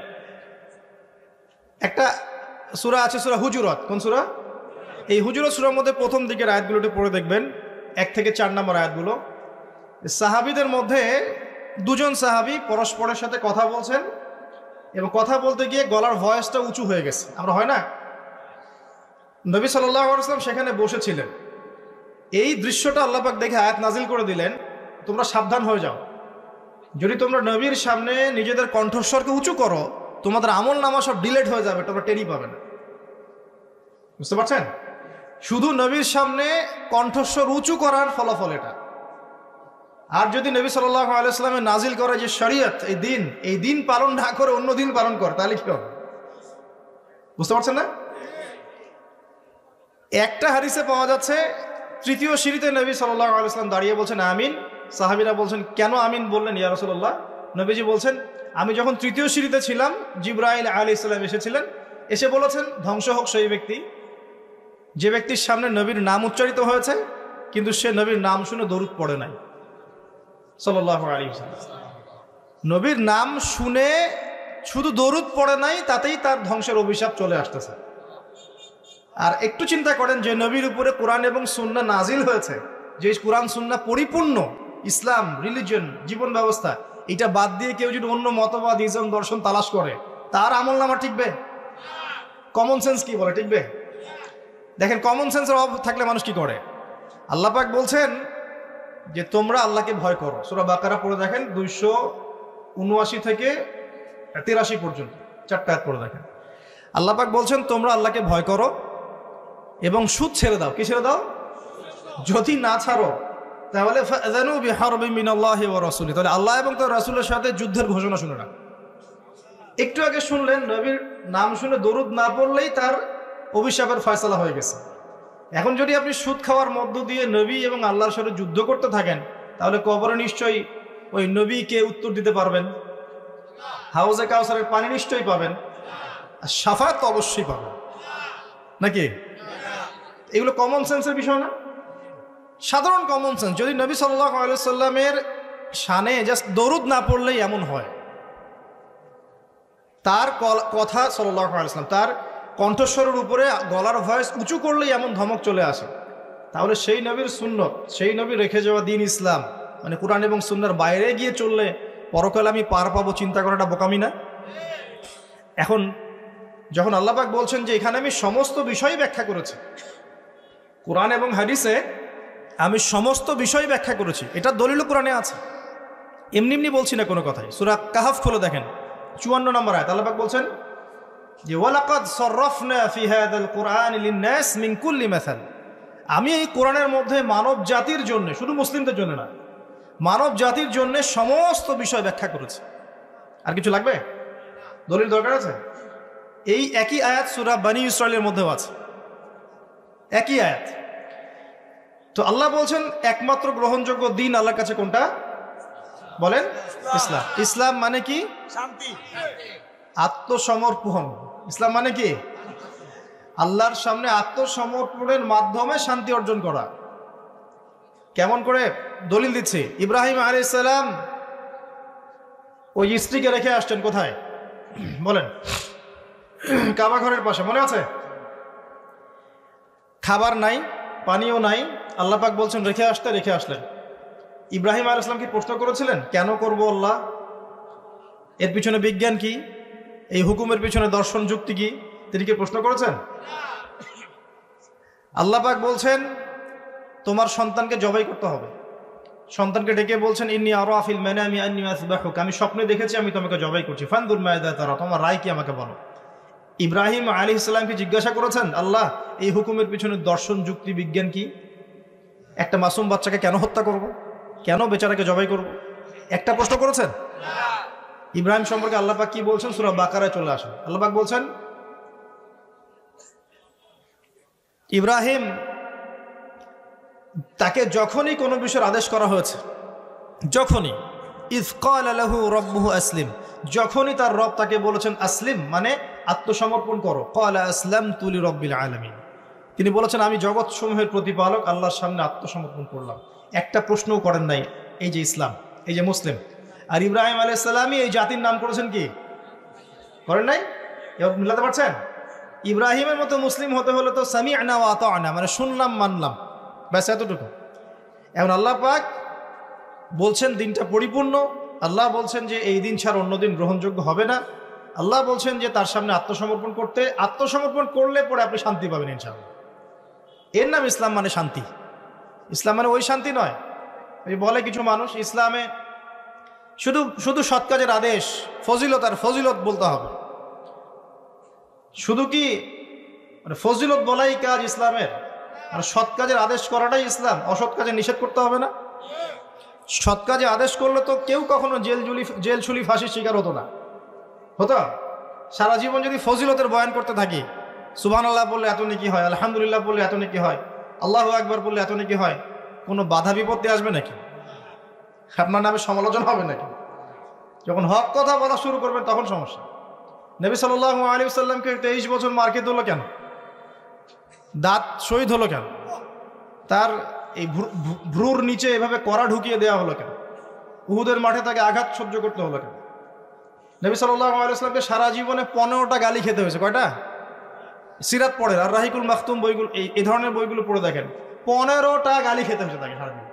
একটা সূরা আছে, সূরা হুজুরাত। কোন সূরা? এই হুজুরাত সূরার মধ্যে প্রথম দিকের আয়াতগুলোতে পড়ে দেখবেন 1 থেকে 4 নম্বর আয়াতগুলো। সাহাবীদের মধ্যে দুজন সাহাবী পরস্পরের সাথে কথা বলছেন এবং কথা বলতে গিয়ে গলার ভয়েসটা উঁচু হয়ে গেছে। আমরা হয় না? নবী সাল্লাল্লাহু আলাইহি ওয়াসাল্লাম সেখানে বসেছিলেন। এই দৃশ্যটা আল্লাহ পাক দেখে আয়াত নাজিল করে দিলেন, তোমরা সাবধান হয়ে যাও, যদি তোমরা নবীর সামনে নিজেদের কণ্ঠস্বরকে উঁচু করো, তোমাদের আমল নামা সব ডিলেট হয়ে যাবে, তোমরা টেরই পাবে না। বুঝতে পারছেন? শুধু নবীর সামনে কণ্ঠস্বর উঁচু করার ফলাফল এটা। আর যদি নবী সাল্লাল্লাহু আলাইহি ওয়াসাল্লামের নাজিল করে যে শরীয়ত, এই দিন পালন না করে অন্য দিন পালন করে, তাহলে কি হবে? বুঝতে পারছেন না? একটা হাদিসে পাওয়া যাচ্ছে, তৃতীয় সিঁড়িতে নবী সাল্লাল্লাহু আলাইহি ওয়াসাল্লাম দাঁড়িয়ে বলছেন আমিন। সাহাবীরা বলছেন কেন আমিন বললেন ইয়া রাসূলুল্লাহ? নবীজি বলছেন আমি যখন তৃতীয় সিঁড়িতে ছিলাম, জিবরাইল আলাইহিস সালাম এসেছিলেন, এসে বলেছেন ধ্বংস হোক সেই ব্যক্তি যে ব্যক্তির সামনে নবীর নাম উচ্চারিত হয়েছে কিন্তু সে নবীর নাম শুনে দরুদ পড়ে নাই সাল্লাল্লাহু আলাইহি ওয়াসাল্লাম। নবীর নাম শুনে শুধু দরুদ পড়ে নাই, তাতেই তার ধ্বংসের অভিশাপ চলে আসতেছে। আর একটু চিন্তা করেন, যে নবীর উপরে কোরআন এবং সুন্নাহ নাজিল হয়েছে, যে কোরআন সুন্নাহ পরিপূর্ণ ইসলাম, রিলিজিয়ন, জীবন ব্যবস্থা, এটা বাদ দিয়ে কেউ যদি অন্য মতবাদ, ইজম, দর্শন তালাশ করে, তার আমল নামা টিকবে? কমন সেন্স কি বলে টিকবে? দেখেন, কমন সেন্সের অভাব থাকলে মানুষ কি করে। আল্লাহ পাক বলছেন যে তোমরা আল্লাহকে ভয় করো। সূরা বাকারা পড়ে দেখেন 279 থেকে 83 পর্যন্ত 4টা আয়াত পড়ে দেখেন। আল্লাহ পাক বলছেন তোমরা আল্লাহকে ভয় করো এবং সুদ ছেড়ে দাও। কি ছেড়ে দাও? যদি না ছাড়ো তাহলে ফাযানু বিহারবিন মিনাল্লাহি ওয়া রাসূলিহি, তাহলে আল্লাহ এবং তার রাসূলের সাথে যুদ্ধের ঘোষণা শুনে না। একটু আগে শুনলেন নবীর নাম শুনে দরুদ না পড়লেই তার অভিশাপের ফয়সালা হয়ে গেছে। এখন যদি আপনি সুদ খাওয়ার মধ্য দিয়ে নবী এবং আল্লাহর সাথে যুদ্ধ করতে থাকেন, তাহলে কবরে নিশ্চয়ই ওই নবীকে উত্তর দিতে পারবেন, হাউজে কাউসারের পানি নিশ্চয়ই পাবেন, আর শাফাত তো অবশ্যই পাবেন নাকি? এগুলো কমন সেন্সের বিষয় না? সাধারণ কমন সেন্স। যদি নবী সাল্লাল্লাহু আলাইহি ওয়াসাল্লামের শানে জাস্ট দরুদ না পড়লেই এমন হয়, তার কথা সাল্লাল্লাহু আলাইহি ওয়াসাল্লাম তার কণ্ঠস্বরের উপরে গলার ভয়েস উঁচু করলেই এমন ধমক চলে আসে, তাহলে সেই নবীর সুন্নত, সেই নবী রেখে যাওয়া দিন ইসলাম, মানে কোরআন এবং সুন্নাহর বাইরে গিয়ে চললে পরকালে আমি পার পাবো, চিন্তা করাটা বোকামি না? এখন যখন আল্লাহ পাক বলছেন যে এখানে আমি সমস্ত বিষয় ব্যাখ্যা করেছি, কোরআন এবং হাদিসে আমি সমস্ত বিষয় ব্যাখ্যা করেছি, এটা দলিল কোরআনে আছে, এমনি এমনি বলছি না কোনো কথাই। সূরা কাহাফ খুলে দেখেন 54 নম্বর আয়াত, আল্লাহ পাক বলছেন যে ওয়ালাকাদ সাররাফনা ফি হাযাল কুরআনি লিন-নাস মিন কুল্লি মাসাল, আমি এই কোরআনের মধ্যে মানব জাতির জন্য, শুধু মুসলিমদের জন্য না, মানব জাতির জন্য সমস্ত বিষয় ব্যাখ্যা করেছে। আর কিছু লাগবে? দলিল দরকার আছে? এই একই আয়াত সূরা বনী ইসরাঈলের মধ্যেও আছে, একই আয়াত। তো আল্লাহ বলছেন একমাত্র গ্রহণযোগ্য দিন আল্লাহর কাছে কোনটা বলেন? ইসলাম। ইসলাম মানে কি? শান্তি, আত্মসমর্পণ। ইসলাম মানে কি? আল্লাহর সামনে আত্মসমর্পণের মাধ্যমে শান্তি অর্জন করা। কেমন করে? দলিল দিচ্ছে, ইব্রাহিম আলাইহিস সালাম ওই স্ত্রীকে রেখে আসছেন কোথায় বলেন? কাবা ঘরের পাশে, মনে আছে? খাবার নাই, পানিও নাই, আল্লাহ পাক বলছেন রেখে আসতে, রেখে আসলেন। ইব্রাহিম আলাইহিস সালাম কি প্রশ্ন করেছিলেন কেন করব আল্লাহ? এর পিছনে বিজ্ঞান কি? এই হুকুমের পিছনে দর্শন যুক্তি কি? তিনি কি প্রশ্ন করেছেন? আল্লাহ পাক বলছেন তোমার সন্তানকে জবাই করতে হবে। সন্তানকে ডেকে বলছেন ইন্নী আরা ফিল মানামি আন্নী আসবাহুক, আমি স্বপ্নে দেখেছি আমি তোমাকে জবাই করছি, ফানদুর মাযা তারা, তোমার রায় কি আমাকে বলো। ইব্রাহিম আলাইহিস সালামকে জিজ্ঞাসা করেছেন আল্লাহ এই হুকুমের পিছনে দর্শন যুক্তি বিজ্ঞান কি? একটা মাসুম বাচ্চাকে কেন হত্যা করব? কেন বেচারাকে জবাই করব? একটা প্রশ্ন করেছেন? ইব্রাহিম সম্পর্কে আল্লাহ পাক কি বলছেন? সূরা বাকারায় চলে আসেন। আল্লাহ পাক বলছেন ইব্রাহিম তাকে যখনই কোনো বিষয়ের আদেশ করা হয়েছে, যখনই ইয ক্বালা লাহু রাব্বুহু আসলিম, যখনই তার রব তাকে বলেছেন আসলিম মানে আত্মসমর্পণ করো, ক্বালা আসলামতু লিরাব্বিল আলামিন, তিনি বলেছেন আমি জগৎসমূহের প্রতিপালক আল্লাহর সামনে আত্মসমর্পণ করলাম। একটা প্রশ্নও করেন নাই, এই যে ইসলাম, এই যে মুসলিম। আর ইব্রাহিম আলাইহিস সালামই এই জাতির নাম করেছেন কি? করেন নাই? এবার মিলাতে পারছেন? ইব্রাহিমের মতো মুসলিম হতে হলে তো সামি'না ওয়া আতা'না, মানে শুনলাম মানলাম, ব্যাস এতটুকু। এখন আল্লাহ পাক বলছেন দিনটা পরিপূর্ণ, আল্লাহ বলছেন যে এই দিন ছাড়া অন্য দিন গ্রহণযোগ্য হবে না, আল্লাহ বলছেন যে তার সামনে আত্মসমর্পণ করতে, আত্মসমর্পণ করলে পরে আপনি শান্তি পাবেন ইনশাআল্লাহ। এর নাম ইসলাম মানে শান্তি। ইসলাম মানে ওই শান্তি নয়, এই বলে কিছু মানুষ ইসলামে শুধু শুধু সৎ কাজের আদেশ, ফজিলত আর ফজিলত বলতে হবে। শুধু কি মানে ফজিলত বলাই কাজ ইসলামের? মানে সৎ কাজের আদেশ করাটাই ইসলাম, অসৎ কাজে নিষেধ করতে হবে না? সৎ কাজে আদেশ করলে তো কেউ কখনো জেল ছুলি ফাঁসির শিকার হতো না, হতো? সারা জীবন যদি ফজিলতের বয়ান করতে থাকি, সুবহানাল্লাহ বললে এত নেকি হয়, আলহামদুলিল্লাহ বললে এত নেকি হয়, আল্লাহু আকবার বললে এত নেকি হয়, কোনো বাধা বিপত্তি আসবে নাকি? আপনার নামে সমালোচনা হবে নাকি? যখন হক কথা বলা শুরু করবেন তখন সমস্যা। নবী সাল্লাল্লাহু আলাইহি ওয়াসাল্লামকে 23 বছর মার্কে হলো কেন? দাঁত শহীদ হলো কেন? তার এই ভ্রুর নিচে এভাবে কড়া ঢুকিয়ে দেওয়া হলো কেন? উহুদের মাঠে তাকে আঘাত সহ্য করতে হলো কেন? নবী সাল্লাল্লাহু আলাইহি ওয়াসাল্লামকে সারা জীবনে 15টা গালি খেতে হয়েছে। কয়টা? সিরাত পড়েন, আর রাহিকুল মাখতুম বইগুলো, এই ধরনের বইগুলো পড়ে দেখেন, 15টা গালি খেতে হয়েছে তাকে সারা জীবনে।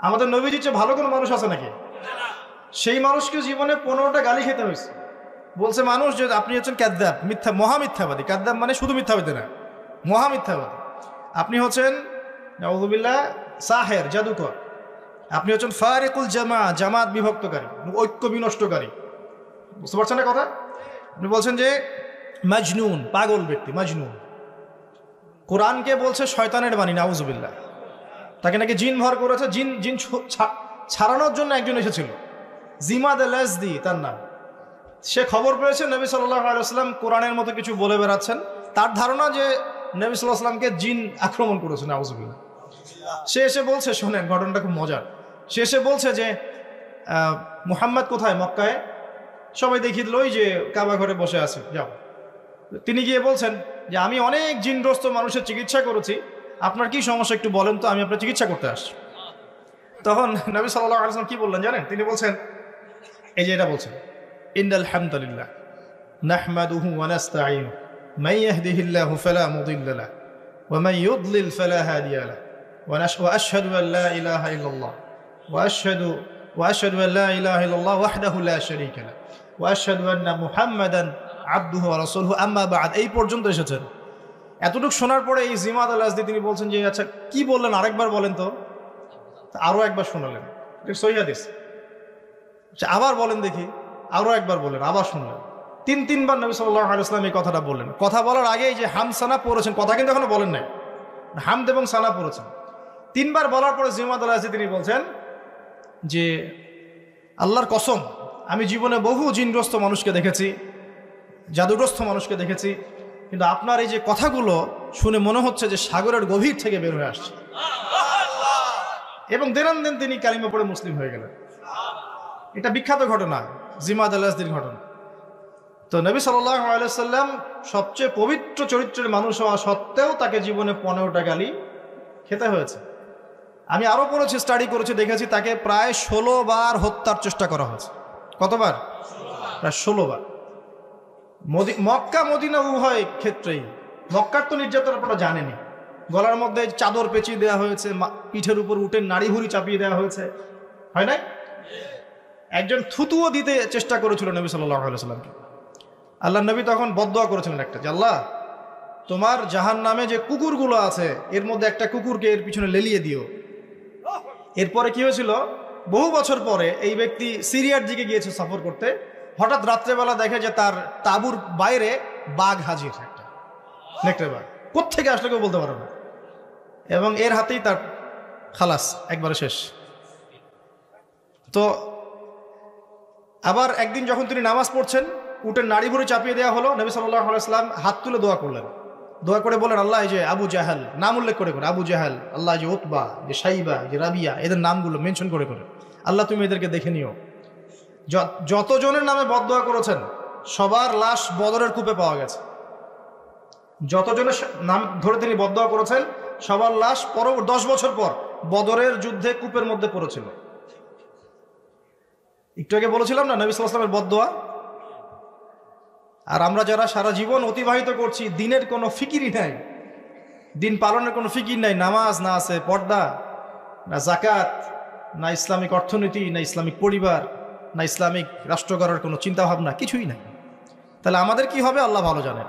আমাদের নবীজির চেয়ে ভালো কোনো মানুষ আছে নাকি? সেই মানুষকে জীবনে 15টা গালি খেতে হয়েছে। বলছে মানুষ যে আপনি হচ্ছেন কাযযাব, মিথ্যা, মহামিথ্যাবাদী। কাযযাব মানে শুধু মিথ্যাবাদী না, মহামিথ্যাবাদী। আপনি হচ্ছেন নাউযুবিল্লাহ সাহের, জাদুকর। আপনি হচ্ছেন ফারিকুল জামাত বিভক্তকারী, ঐক্য বিনষ্টকারী। বুঝতে পারছেন না কথা? আপনি বলছেন যে মাজনুন, পাগল ব্যক্তি, মাজনুন। কোরআনকে বলছে শয়তানের বাণী, নাউযুবিল্লাহ। তাকে নাকি জিন ভর করেছে, জিন ছাড়ানোর জন্য একজন এসেছিল, জিমাদ আল-আজদি তার নাম। সে খবর পেয়েছে নবী সাল্লাল্লাহু আলাইহি ওয়াসাল্লাম কোরআনের মতো কিছু বলে বেড়াচ্ছেন, তার ধারণা যে নবী সাল্লাল্লাহু আলাইহি ওয়াসাল্লামকে জিন আক্রমণ করেছে, নাউযুবিল্লাহ। সে এসে বলছে, শোনেন ঘটনাটা খুব মজার, সে এসে বলছে যে মুহাম্মদ কোথায়? মক্কায়। সবাই দেখিয়ে দিল ওই যে কাবা ঘরে বসে আছে, যাও। তিনি গিয়ে বলছেন যে আমি অনেক জিনগ্রস্ত মানুষের চিকিৎসা করেছি, আপনার কি সমস্যা একটু বলেন তো, আমি আপনার চিকিৎসা করতে আসছি। তখন নবী সাল্লাল্লাহু আলাইহি ওয়াসাল্লাম কি বললেন জানেন? তিনি বলছেন, এই যে এটা বলছেন, ইন্নাল হামদুলিল্লাহ নাহমাদুহু ওয়া নাস্তাঈনুহু মান ইয়াহদিহিল্লাহু ফালা মুদিল্লা লাহু ওয়া মান ইউদ্লিল ফালা হাদিয়া লাহু ওয়া আশহাদু আন লা ইলাহা ইল্লাল্লাহ ওয়া আশহাদু আন লা ইলাহা ইল্লাল্লাহ ওয়াহদাহু লা শারীকা লাহু ওয়া আশহাদু আন্না মুহাম্মাদান আবদুহু ওয়া রাসূলুহু, আম্মা বা'দ। এই পর্যন্ত এসেছেন। এতটুকু শোনার পরে এই জিমাদ আল আজদি তিনি বলছেন যে আচ্ছা কি বললেন আরেকবার বলেন তো। আরও একবার শোনালেন, সহিহ হাদিস। আচ্ছা আবার বলেন দেখি, আরও একবার বলেন, আবার শুনলেন। তিনবার নবী সাল্লাল্লাহু আলাইহি ওয়াসাল্লাম এই কথাটা বললেন। কথা বলার আগেই যে হাম সানা পড়েছেন, কথা কিন্তু এখনো বলেন নাই, হামদ এবং সানা পড়েছেন। 3 বার বলার পরে জিমাদ আল আজদি তিনি বলছেন যে আল্লাহর কসম, আমি জীবনে বহু জিনগ্রস্ত মানুষকে দেখেছি, জাদুগ্রস্ত মানুষকে দেখেছি, কিন্তু আপনার এই যে কথাগুলো শুনে মনে হচ্ছে যে সাগরের গভীর থেকে বের হয়ে আসছে। এবং দেন তিনি কালিমা পড়ে মুসলিম হয়ে গেলেন। এটা বিখ্যাত ঘটনা, জিমাদ আল আজদির ঘটনা। তো নবী সাল্লাল্লাহু আলাইহি ওয়াসাল্লাম সবচেয়ে পবিত্র চরিত্রের মানুষ হওয়া সত্ত্বেও তাকে জীবনে 15টা গালি খেতে হয়েছে। আমি আরও পড়েছি, স্টাডি করেছি, দেখেছি তাকে প্রায় 16 বার হত্যার চেষ্টা করা হয়েছে। কতবার? প্রায় 16 বার। মক্কা মদিনা উভয় ক্ষেত্রেই। মক্কার তো নির্যাতন আপনারা জানেনি, গলার মধ্যে চাদর পেঁচিয়ে দেওয়া হয়েছে, পিঠের উপর উঠে নাড়ি ভুড়ি চাপিয়ে দেওয়া হয়েছে, হয় নাই? একজন থুতুও দিতে চেষ্টা করেছিল নবী সাল্লাল্লাহু আলাইহি ওয়াসাল্লামকে। আল্লাহ নবী তখন বদদোয়া করেছিলেন একটা, যে আল্লাহ তোমার জাহান্নামে যে কুকুরগুলো আছে এর মধ্যে একটা কুকুরকে এর পিছনে লেলিয়ে দিও। এরপরে কি হয়েছিল, বহু বছর পরে এই ব্যক্তি সিরিয়ার দিকে গিয়েছে সফর করতে, হঠাৎ রাত্রেবেলা দেখে যে তার তাঁবুর বাইরে বাঘ হাজির, একটা নেকড়ে বাঘ, কোত্থেকে আসলে কেউ বলতে পারে না, এবং এর হাতেই তার খালাস, একবারে শেষ। তো আবার একদিন যখন তিনি নামাজ পড়ছেন, উটের নাড়ি ভুড়ি চাপিয়ে দেওয়া হলো, নবী সাল্লাল্লাহু আলাইহি ওয়াসাল্লাম হাত তুলে দোয়া করলেন। দোয়া করে বলেন, আল্লাহ এই যে আবু জাহাল, নাম উল্লেখ করে করে, আবু জাহাল, আল্লাহ যে উতবা, যে সাইবা, যে রাবিয়া, এদের নামগুলো মেনশন করে করে, আল্লাহ তুমি এদেরকে দেখে নিও। যতজনের নামে বদদোয়া করেছেন সবার লাশ বদরের কূপে পাওয়া গেছে। যতজনের নাম ধরে তিনি বদদোয়া করেছেন সবার লাশ 10 বছর পর বদরের যুদ্ধে কূপের মধ্যে পড়েছিল। একটু আগে বলেছিলাম না নবী সাল্লাল্লাহু আলাইহি ওয়াসাল্লামের বদদোয়া। আর আমরা যারা সারা জীবন অতিবাহিত করছি, দিনের কোনো ফিকিরই নাই, দিন পালনের কোনো ফিকির নাই, নামাজ না আছে, পর্দা না, জাকাত না, ইসলামিক অর্থনীতি না, ইসলামিক পরিবার না, ইসলামিক রাষ্ট্র গড়ার কোনো চিন্তাভাবনা, কিছুই নাই। তাহলে আমাদের কি হবে আল্লাহ ভালো জানেন।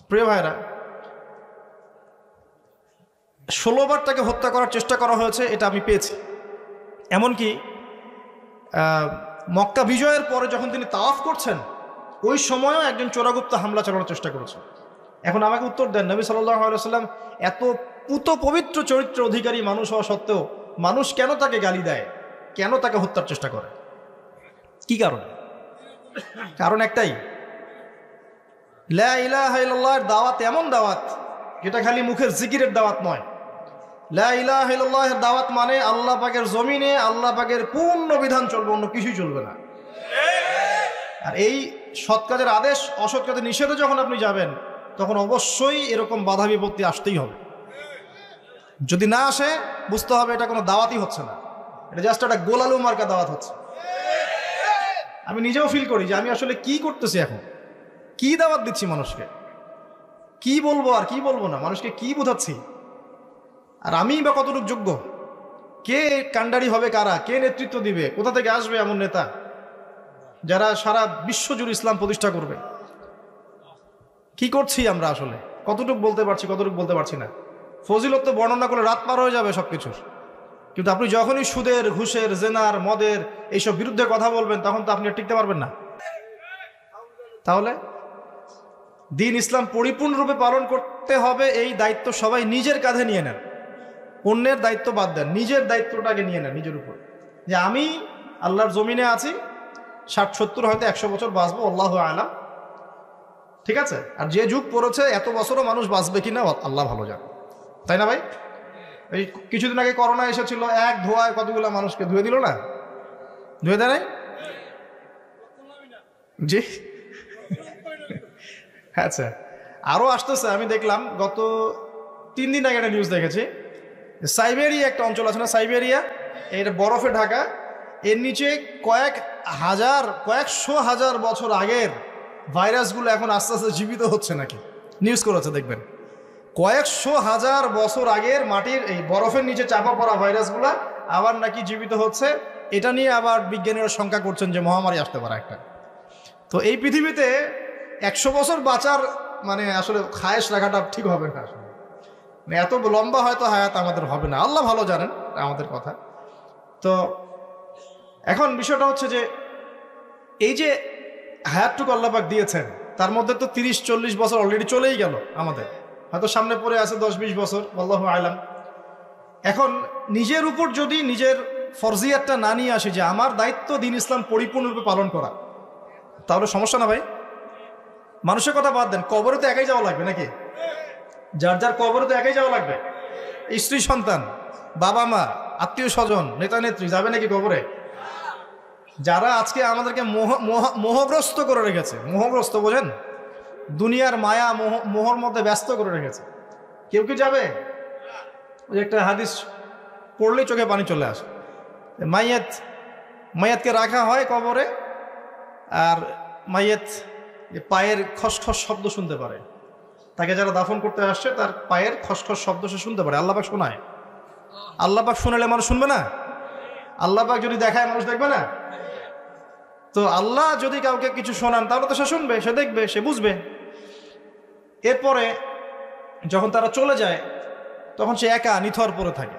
প্রিয় ভাইরা, 16 বার তাকে হত্যা করার চেষ্টা করা হয়েছে, এটা আমি পেয়েছি। এমনকি মক্কা বিজয়ের পরে যখন তিনি তাওয়াফ করছেন, ওই সময়ও একজন চোরাগুপ্ত হামলা চালানোর চেষ্টা করেছে। এখন আমাকে উত্তর দেন, নবী সাল্লাল্লাহু আলাইহি ওয়াসাল্লাম এত পুত পবিত্র চরিত্রের অধিকারী মানুষ হওয়া সত্ত্বেও মানুষ কেন তাকে গালি দেয়, কেন তাকে হত্যার চেষ্টা করে? কি কারণ? কারণ একটাই, লা ইলাহা ইল্লাল্লাহর দাওয়াত এমন দাওয়াত যেটা খালি মুখের জিকিরের দাওয়াত নয়। লা ইলাহা ইল্লাল্লাহর দাওয়াত মানে আল্লাহ পাকের জমিনে আল্লাহ পাকের পূর্ণ বিধান চলবে, অন্য কিছুই চলবে না। আর এই সৎ কাজের আদেশ, অসৎ কাজের নিষেধে যখন আপনি যাবেন, তখন অবশ্যই এরকম বাধা বিপত্তি আসতেই হবে। যদি না আসে, বুঝতে হবে এটা কোনো দাওয়াতই হচ্ছে না, এটা জাস্ট একটা গোলালু মার্কা দাওয়াত হচ্ছে। আমি নিজেও ফিল করি যে আমি আসলে কি করতেছি, এখন কি দাওয়াত দিচ্ছি মানুষকে, কি বলবো আর কি বলবো না, মানুষকে কি বোঝাচ্ছি, আর আমি বা কতটুকু যোগ্য, কে কান্ডারি হবে, কারা, কে নেতৃত্ব দিবে, কোথা থেকে আসবে এমন নেতা যারা সারা বিশ্বজুড়ে ইসলাম প্রতিষ্ঠা করবে। কি করছি আমরা আসলে, কতটুকু বলতে পারছি, কতটুকু বলতে পারছি না। ফজিলত তো বর্ণনা করলে রাত পার হয়ে যাবে সবকিছুর, কিন্তু আপনি যখনই সুদের, ঘুষের, জেনার, মদের এইসব বিরুদ্ধে কথা বলবেন, তখন তো আপনি টিকতে পারবেন না। তাহলে দিন ইসলাম পরিপূর্ণরূপে পালন করতে হবে, এই দায়িত্ব সবাই নিজের কাঁধে নিয়ে নেন, অন্যের দায়িত্ব বাদ দেন, নিজের দায়িত্বটাকে নিয়ে নেন নিজের উপর, যে আমি আল্লাহর জমিনে আছি, 60-70 হয়তো 100 বছর বাঁচবো, আল্লাহু আলাম, ঠিক আছে। আর যে যুগ পড়েছে এত বছরও মানুষ বাঁচবে কিনা আল্লাহ ভালো জানে, তাই না ভাই? এই কিছুদিন আগে করোনা এসেছিল, এক ধোয়ায় কতগুলো মানুষকে ধুয়ে দিল না, ধুয়ে দেয় নাই? জি, আচ্ছা, আরও আসতেছে। আমি দেখলাম গত 3 দিন আগে একটা নিউজ দেখেছি, সাইবেরিয়া একটা অঞ্চল আছে না, সাইবেরিয়া, এটা বরফে ঢাকা, এর নিচে কয়েকশো হাজার বছর আগের ভাইরাসগুলো এখন আস্তে আস্তে জীবিত হচ্ছে নাকি, নিউজ করেছে দেখবেন। কয়েকশো হাজার বছর আগের মাটির এই বরফের নিচে চাপা পড়া ভাইরাসগুলো আবার নাকি জীবিত হচ্ছে। এটা নিয়ে আবার বিজ্ঞানীরা শঙ্কা করছেন যে মহামারী আসতে পারে একটা। তো এই পৃথিবীতে 100 বছর বাঁচার মানে আসলে খায়েশ রাখাটা ঠিক হবে না আসলে, মানে এত লম্বা হয়তো হায়াত আমাদের হবে না, আল্লাহ ভালো জানেন আমাদের কথা। তো এখন বিষয়টা হচ্ছে যে এই যে হায়াতটুকু আল্লাহ পাক দিয়েছেন, তার মধ্যে তো 30-40 বছর অলরেডি চলেই গেল আমাদের, হয়তো সামনে পড়ে আছে 10-20 বছর, আল্লাহু আলাম। এখন নিজের উপর যদি নিজের ফরজিয়াতটা না নিয়ে আসে যে আমার দায়িত্ব দিন ইসলাম পরিপূর্ণরূপে পালন করা, তাহলে সমস্যা না ভাই? মানুষের কথা বাদ দেন, কবরে তো একাই যাওয়া লাগবে নাকি? যার যার কবরে তো একাই যাওয়া লাগবে। স্ত্রী সন্তান, বাবা মা, আত্মীয় স্বজন, নেতা নেত্রী যাবে নাকি কবরে? যারা আজকে আমাদেরকে মোহগ্রস্ত করে রেখেছে, মোহগ্রস্ত বোঝেন, দুনিয়ার মায়া মোহর মধ্যে ব্যস্ত করে রেখেছে, কেউ কি যাবে? ওই একটা হাদিস পড়লেই চোখে পানি চলে আসে। মাইয়াতকে রাখা হয় কবরে, আর মাইয়াত পায়ের খসখস শব্দ শুনতে পারে, তাকে যারা দাফন করতে আসছে তার পায়ের খসখস শব্দ সে শুনতে পারে। আল্লাহ পাক শোনায়। আল্লাহ পাক শোনালে মানুষ শুনবে না? আল্লাহ পাক যদি দেখায় মানুষ দেখবে না? তো আল্লাহ যদি কাউকে কিছু শোনান তাহলে তো সে শুনবে, সে দেখবে, সে বুঝবে। এরপরে যখন তারা চলে যায় তখন সে একা নিথর পড়ে থাকে।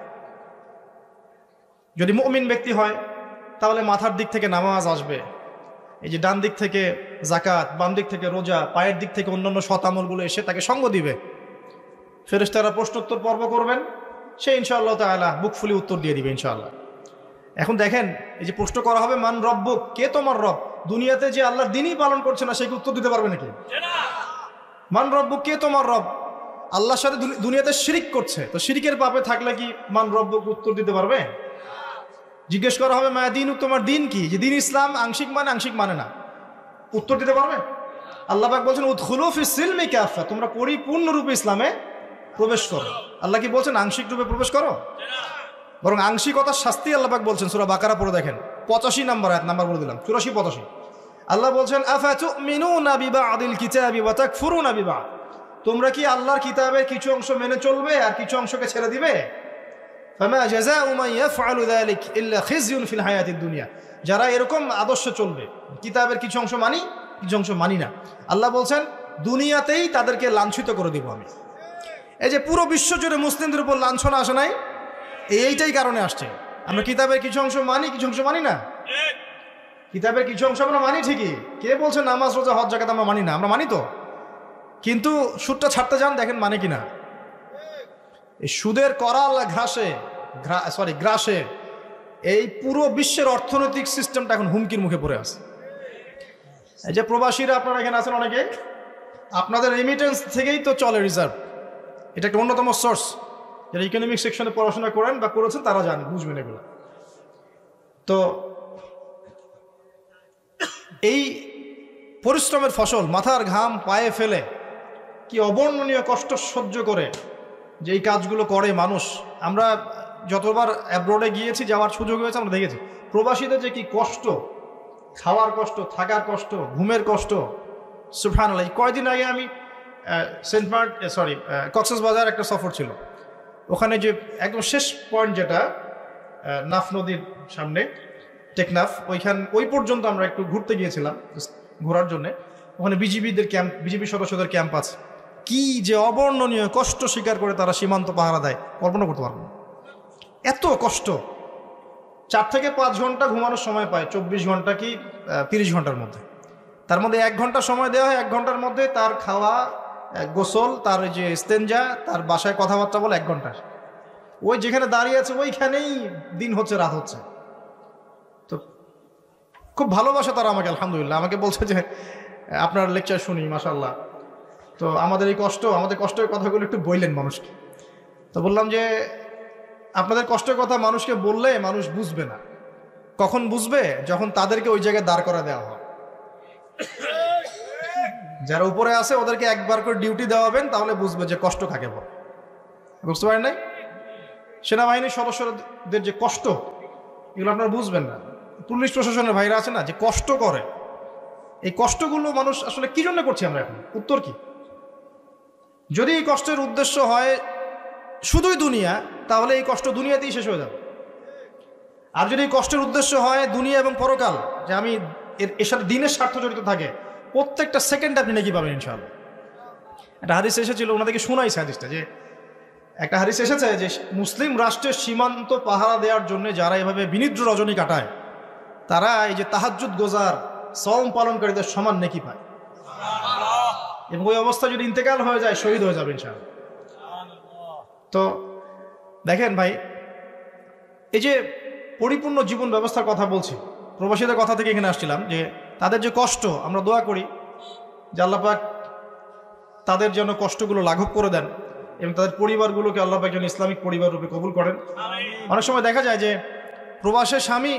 যদি মুমিন ব্যক্তি হয় তাহলে মাথার দিক থেকে নামাজ আসবে, এই যে ডান দিক থেকে যাকাত, বাম দিক থেকে রোজা, পায়ের দিক থেকে অন্যান্য সৎ আমলগুলো এসে তাকে সঙ্গ দিবে। ফেরেশতারা প্রশ্নোত্তর পর্ব করবেন, সে ইনশাআল্লাহ তাআলা বুক ফুলি উত্তর দিয়ে দিবে ইনশাআল্লাহ। এখন দেখেন, এই যে প্রশ্ন করা হবে মান রব্বুক, কে তোমার রব? দুনিয়াতে যে আল্লাহর দ্বীনই পালন করছে না সে কি উত্তর দিতে পারবে নাকি? মান রব্বুক, কে তোমার রব? আল্লাহর সাথে দুনিয়াতে শিরিক করছে, তো শিরিকের পাপে থাকলে কি মান রব্বুক উত্তর দিতে পারবে? জিজ্ঞেস করা হবে মা দিন, তোমার দিন কি? যে দিন ইসলাম আংশিক মানে, আংশিক মানে না, উত্তর দিতে পারবে? আল্লাহ পাক বলছেন উদখুলু ফিস সিলমি কাফা, তোমরা পরিপূর্ণরূপে ইসলামে প্রবেশ করো। আল্লাহ কি বলছেন আংশিক রূপে প্রবেশ করো? বরং আংশিকতার শাস্তি আল্লাহ পাক বলছেন। সূরা বাকারা পড়ে দেখেন 85 নম্বর আয়াত, নাম্বার বলে দিলাম 84-85। আল্লাহ বলছেন আফাতুমিনুনা বিবাদিল কিতাবি ওয়া তাকফুরুনা বিবাদ, তোমরা কি আল্লাহর কিতাবের কিছু অংশ মেনে চলবে আর কিছু অংশকে ছেড়ে দিবে? ফামা জাযাউ মান ইয়াফআলু যালিক ইল্লা খিজয়ুন ফিল হায়াতিদ দুনিয়া, যারা এরকম আদর্শে চলবে, কিতাবের কিছু অংশ মানি কিছু অংশ মানি না, আল্লাহ বলছেন দুনিয়াতেই তাদেরকে লাঞ্ছিত করে দিব আমি। এই যে পুরো বিশ্ব জুড়ে মুসলিমদের উপর লাঞ্ছনা আসে নাই, এইটাই কারণে আসছে। আমরা কিতাবের কিছু অংশ মানি কিছু অংশ মানি না। কিতাবের কিছু অংশ আমরা মানি ঠিকই, কে বলছে নামাজ রোজা হজ যাকাত আমরা মানি না? আমরা মানি তো, কিন্তু সুদটা ছাড়তে যান, দেখেন মানে কিনা। এই সুদের করাল গ্রাসে এই পুরো বিশ্বের অর্থনৈতিক সিস্টেমটা এখন হুমকির মুখে পড়ে আছে। এই যে প্রবাসীরা আপনারা এখানে আছেন অনেকে, আপনাদের রেমিটেন্স থেকেই তো চলে রিজার্ভ, এটা একটা অন্যতম সোর্স। যারা ইকোনমিক সেকশনে পড়াশোনা করেন বা করেছেন তারা জানেন, বুঝবেন এগুলো। তো এই পরিশ্রমের ফসল, মাথার ঘাম পায়ে ফেলে কি অবর্ণনীয় কষ্ট সহ্য করে যে এই কাজগুলো করে মানুষ। আমরা যতবার অ্যাব্রোডে গিয়েছি, যাওয়ার সুযোগ হয়েছে, আমরা দেখেছি প্রবাসীদের যে কি কষ্ট, খাওয়ার কষ্ট, থাকার কষ্ট, ঘুমের কষ্ট। সুবহানাল্লাহ, কয়েকদিন আগে আমি কক্সবাজার একটা সফর ছিল, ওখানে যে একদম শেষ পয়েন্ট যেটা নাফ নদীর সামনে টেকনাফ, ওই পর্যন্ত আমরা একটু ঘুরতে গিয়েছিলাম, ঘোরার জন্যে। ওখানে বিজিবিদের ক্যাম্প, বিজিবি সদস্যদের ক্যাম্প আছে। কি যে অবর্ণনীয় কষ্ট স্বীকার করে তারা সীমান্ত পাহারা দেয়, কল্পনা করতে পারবো না। এত কষ্ট। 4 থেকে 5 ঘন্টা ঘুমানোর সময় পায়, 24 ঘন্টা কি 30 ঘন্টার মধ্যে। তার মধ্যে 1 ঘন্টা সময় দেওয়া হয়, 1 ঘন্টার মধ্যে তার খাওয়া, গোসল, তার যে ইস্তেঞ্জা, তার বাসায় কথাবার্তা বলে 1 ঘন্টা। ওই যেখানে দাঁড়িয়ে আছে ওইখানেই দিন হচ্ছে রাত হচ্ছে। তো খুব ভালোবাসে তারা আমাকে, আলহামদুলিল্লাহ। আমাকে বলছে যে আপনার লেকচার শুনি, মাশাআল্লাহ। তো আমাদের কষ্টের কথাগুলো একটু বললেন মানুষকে। তো বললাম যে আপনাদের কষ্টের কথা মানুষকে বললে মানুষ বুঝবে না। কখন বুঝবে? যখন তাদেরকে ওই জায়গায় দাঁড় করা দেওয়া হয়। যারা উপরে আছে ওদেরকে একবার করে ডিউটি দেওয়াবেন, তাহলে বুঝবে যে কষ্ট কাকে বলে। বুঝতে পারেন নাই? সেনাবাহিনীর সদস্যদের যে কষ্ট, এগুলো আপনারা বুঝবেন না। পুলিশ প্রশাসনের ভাইরা আছে না, যে কষ্ট করে, এই কষ্টগুলো মানুষ আসলে কি জন্য করছি আমরা এখন? উত্তর কি? যদি এই কষ্টের উদ্দেশ্য হয় শুধুই দুনিয়া, তাহলে এই কষ্ট দুনিয়াতেই শেষ হয়ে যাবে। আর যদি এই কষ্টের উদ্দেশ্য হয় দুনিয়া এবং পরকাল, যে আমি এর সাথে দিনের স্বার্থ জড়িত থাকে, প্রত্যেকটা সেকেন্ড আপনি নাকি পাবেন ইনশাআল্লাহ। একটা হাদিস এসেছিল, ওনাদেরকে শোনাইছে হাদিসটা, যে একটা হাদিস এসেছে যে মুসলিম রাষ্ট্রের সীমান্ত পাহারা দেওয়ার জন্য যারা এভাবে বিনিদ্র রজনী কাটায় তারা এই যে তাহাজ্জুদ গোজার সওম পালনকারীদের সমান নেকি পায়, এবং ওই অবস্থা যদি ইন্তেকাল হয়ে যায় শহীদ হয়ে যাবে ইনশাআল্লাহ। তো দেখেন ভাই, এই যে পরিপূর্ণ জীবন ব্যবস্থার কথা বলছি, প্রবাসীদের কথা থেকে এখানে আসছিলাম, যে তাদের যে কষ্ট, আমরা দোয়া করি যে আল্লাহ পাক তাদের যেন কষ্টগুলো লাঘব করে দেন এবং তাদের পরিবারগুলোকে আল্লাহ পাক যেন ইসলামিক পরিবার রূপে কবুল করেন। অনেক সময় দেখা যায় যে প্রবাসের স্বামী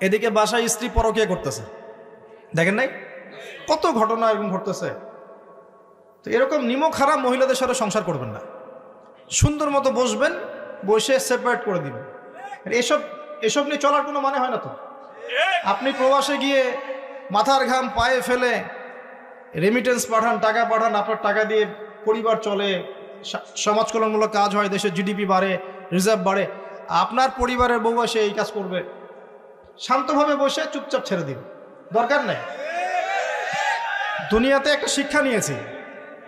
এদিকে বাসায় স্ত্রী পরকীয়া করতেছে, দেখেন নাই কত ঘটনা এরকম ঘটতেছে। তো এরকম নিমক হারাম মহিলাদের সাথে সংসার করবেন না, সুন্দর মতো বসবেন, বসে সেপারেট করে দিবেন। এসব এসব নিয়ে চলার কোনো মানে হয় না। তো আপনি প্রবাসে গিয়ে মাথার ঘাম পায়ে ফেলে রেমিটেন্স পাঠান, টাকা পাঠান, আপনার টাকা দিয়ে পরিবার চলে, সমাজ কল্যাণমূলক কাজ হয়, দেশের জিডিপি বাড়ে, রিজার্ভ বাড়ে। আপনার পরিবারের বউ এসে এই কাজ করবে, শান্তভাবে বসে চুপচাপ ছেড়ে দিন, দরকার নেই। দুনিয়াতে একটা শিক্ষা নিয়েছি,